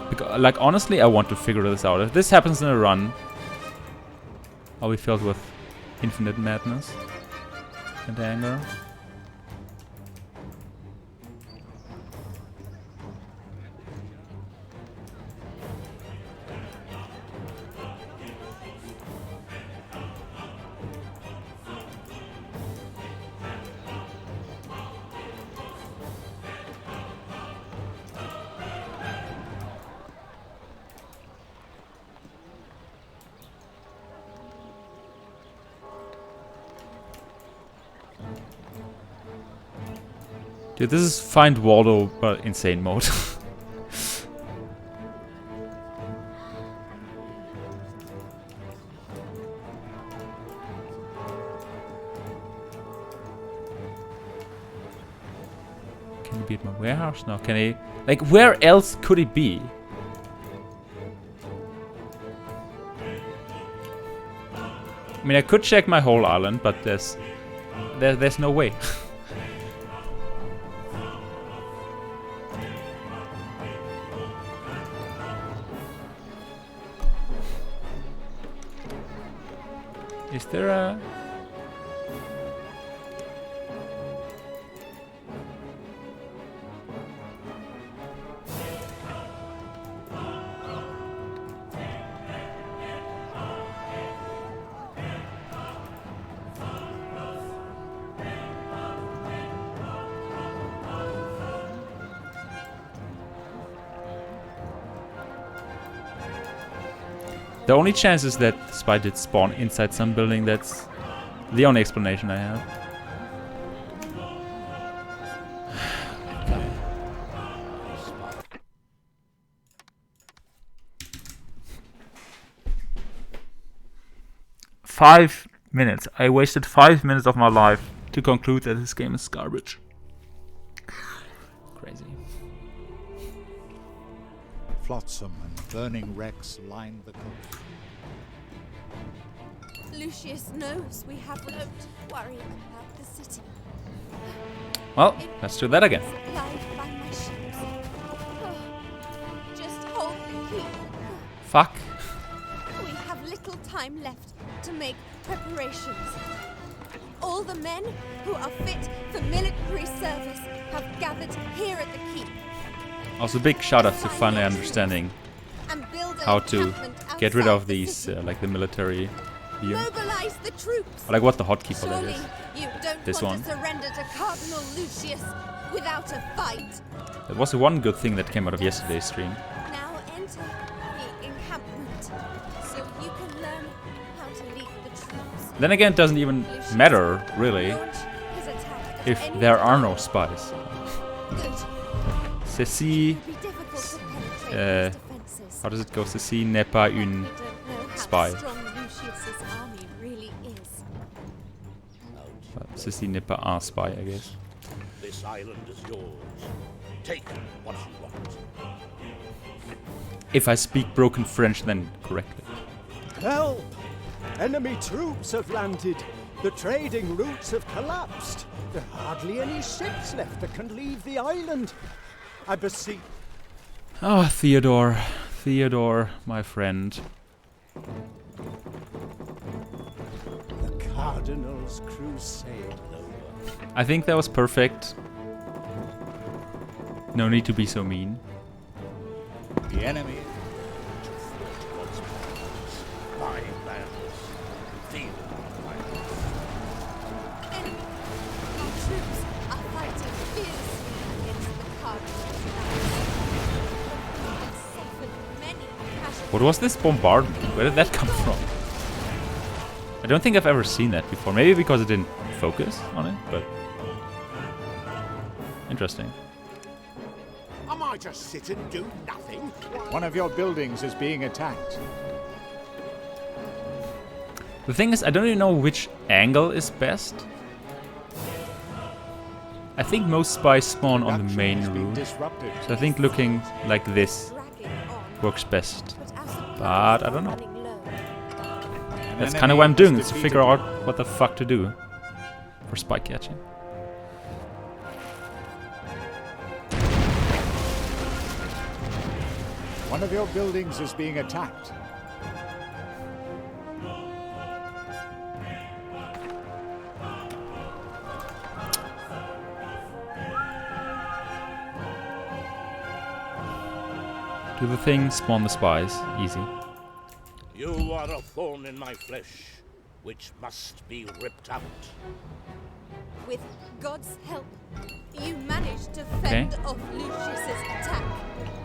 Because, like, honestly, I want to figure this out. If this happens in a run, are we filled with infinite madness and anger? Dude, this is Find Waldo, but insane mode. Can he be at my warehouse? No, can he? Like, where else could he be? I mean, I could check my whole island, but there's no way. Is there a... The only chance is that Spy did spawn inside some building. That's the only explanation I have. Five minutes. I wasted 5 minutes of my life to conclude that this game is garbage. Crazy. Flotsam and burning wrecks line the coast. Lucius knows we have no worry about the city. Well, let's do that again. Supplied by my ships. Just hold the key. Fuck. We have little time left to make preparations. All the men who are fit for military service have gathered here at the keep. Also, big shout out to finally understanding how to get rid of these, like the military gear. Mobilize the troops. Like what the hotkey for that Surely is. you don't This want one. to surrender to Cardinal Lucius without a fight. That was the one good thing that came out of yesterday's stream. Now enter the encampment so you can learn how to lead the troops. Then again, it doesn't even matter, really, Launch his attack at if any there are time. no spies. Good. Ceci, It would be difficult to penetrate these defenses. how does it go? Ceci n'est pas une I don't know how spy. strong Lucius's army really is. Ceci n'est pas un spy, I guess. This island is yours. Take what you want. If I speak broken French, then correctly. Help! Enemy troops have landed. The trading routes have collapsed. There are hardly any ships left that can leave the island. I beseech... Oh, Theodore. Theodore, my friend. The Cardinal's crusade. I think that was perfect. No need to be so mean. The enemy What was this bombardment? Where did that come from? I don't think I've ever seen that before. Maybe because it didn't focus on it, but... Interesting. Am I just sit and do nothing? One of your buildings is being attacked. The thing is, I don't even know which angle is best. I think most spies spawn on the main route. So I think looking like this works best. But I don't know. That's kind of what I'm doing, is to figure out what the fuck to do for spy catching. One of your buildings is being attacked. Do the thing, spawn the spies. Easy. You are a thorn in my flesh, which must be ripped out. With God's help, you managed to fend off Lucius's attack.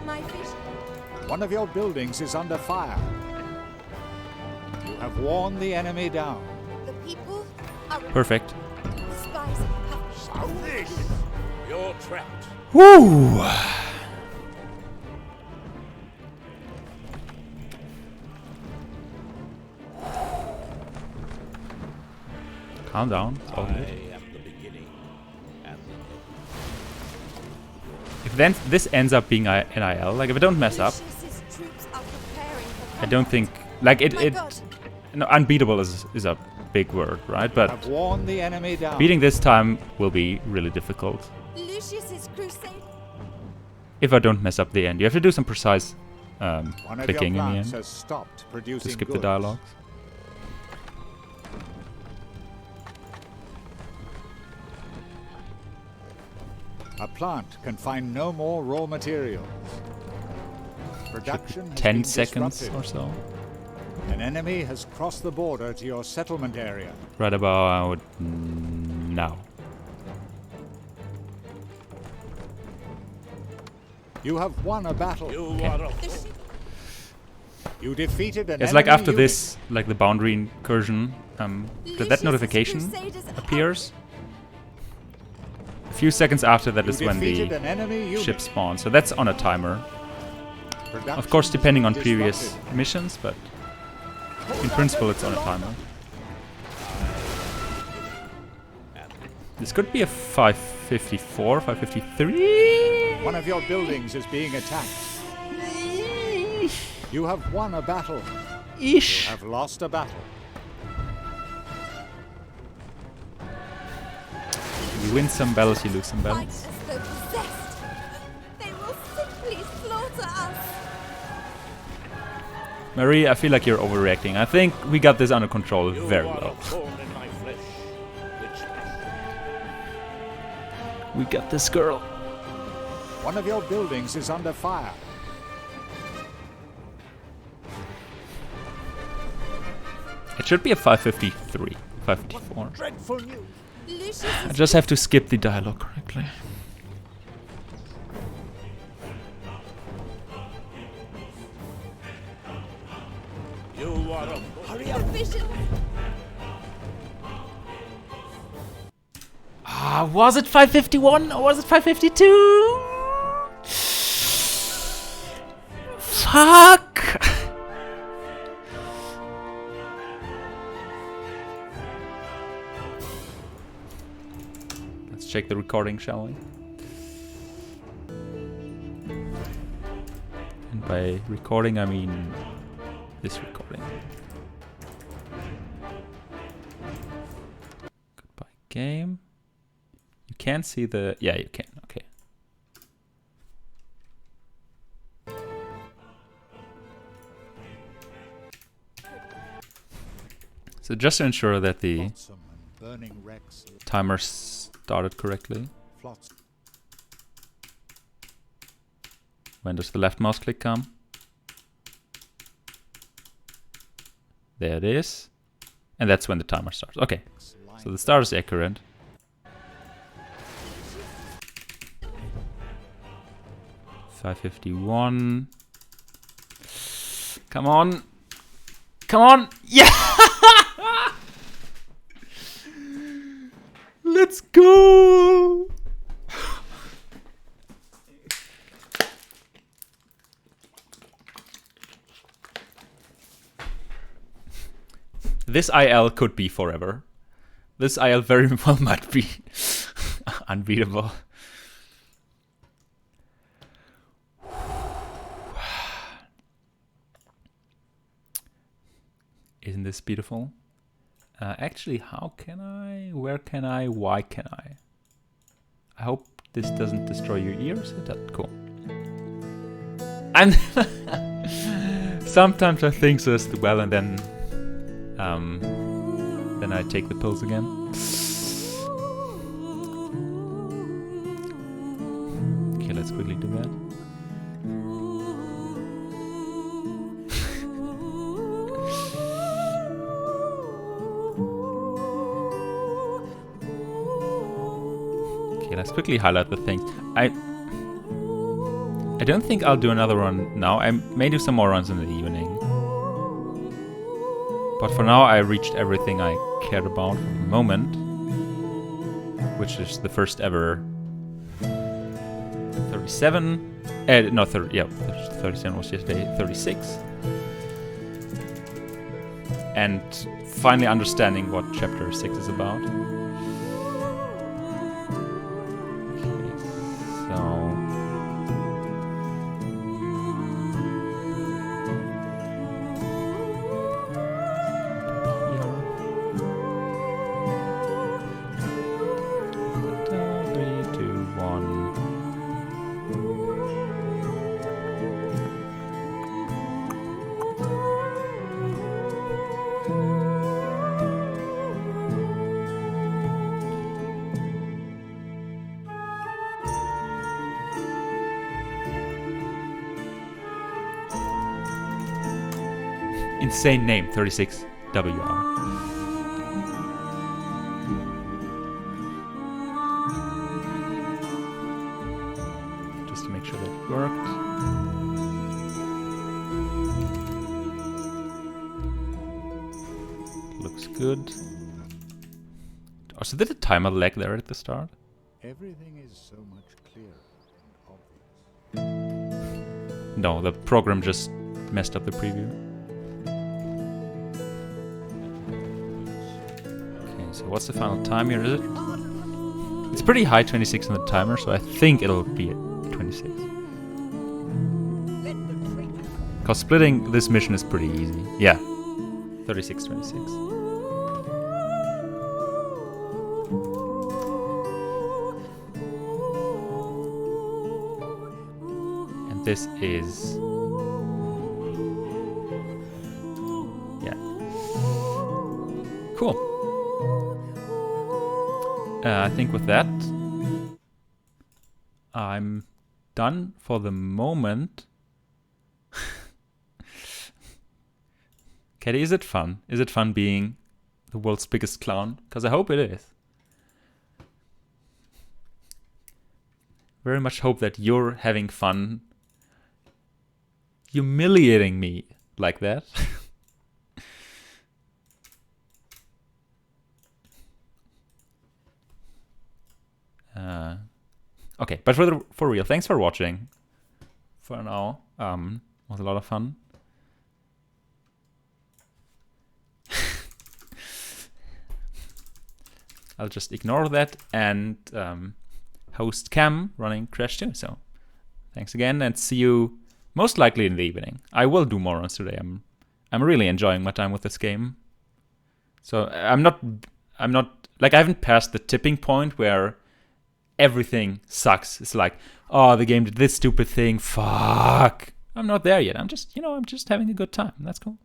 My vision. One of your buildings is under fire. You have worn the enemy down. The people are... Perfect. The spies have... Sound this! You're trapped. Woo! Calm down. It's all good. I am the beginning and the end. If then this ends up being NIL, like if I don't mess up, Lucius's troops are preparing for I don't think like My it God. no, unbeatable is a big word, right? But Have worn the enemy down. beating this time will be really difficult Lucius's crusade. if I don't mess up the end. You have to do some precise One of clicking your in the plants end has stopped to producing skip the goods. dialogues. A plant can find no more raw materials. Production has 10 been seconds disrupted. or so. An enemy has crossed the border to your settlement area. Right about now. You have won a battle. You are a The ship You defeated an It's like enemy after unit. this, like the boundary incursion, that notification appears. A few seconds after that You is when defeated the an enemy unit. ship spawns. So that's on a timer. Production Of course, has depending been on previous disrupted. missions, but in principle, it's on a timer. This could be a 554, 553. One of your buildings is being attacked. You have won a battle. You Ish. have lost a battle. You win some battles, you lose some fight battles. as though possessed. They will simply slaughter us. Marie, I feel like you're overreacting. I think we got this under control You very are well. a thorn in my flesh, which must We got this girl. One of your buildings is under fire. It should be a 553, 554. Dreadful news. Lucius I is just have to skip the dialogue correctly. You are a Hurry the up. vision. Ah, was it 551 or was it 552? Fuck! Let's check the recording, shall we? And by recording, I mean this recording. Goodbye, game. You can see the... Yeah, you can. Okay. So just to ensure that the Flotsam and burning wrecks. timer started correctly. Flotsam. When does the left mouse click come? There it is. And that's when the timer starts. Okay. So the start is accurate. Come on. Come on. Yeah. Let's go. This IL could be forever. This IL very well might be unbeatable. Isn't this beautiful? Actually, how can I? Where can I? Why can I? I hope this doesn't destroy your ears. That's cool. And sometimes I think so as well, and then I take the pills again. Okay, let's quickly do that. Okay, let's quickly highlight the things. I don't think I'll do another run now. I may do some more runs in the evening. But for now, I reached everything I cared about for the moment. Which is the first ever 37. No, 30, yeah, 37 was yesterday, 36. And finally understanding what chapter 6 is about. Insane name, 36WR. Just to make sure that it worked. Looks good. Oh, so did the timer lag there at the start? Everything is so much clearer and obvious. No, the program just messed up the preview. So what's the final time here, is it? It's pretty high, 26 on the timer, so I think it'll be at 26. Because splitting this mission is pretty easy. Yeah. 36, 26. And this is... yeah. Cool. I think with that, I'm done for the moment. Caddy, is it fun? Is it fun being the world's biggest clown? Because I hope it is. Very much hope that you're having fun humiliating me like that. Okay, but for real, thanks for watching. For now, was a lot of fun. I'll just ignore that and host Cam running Crash 2. So thanks again, and see you most likely in the evening. I will do more runs today. I'm really enjoying my time with this game. So I'm not like, I haven't passed the tipping point where everything sucks. It's like, oh, the game did this stupid thing. Fuck. I'm not there yet. I'm just having a good time. That's cool.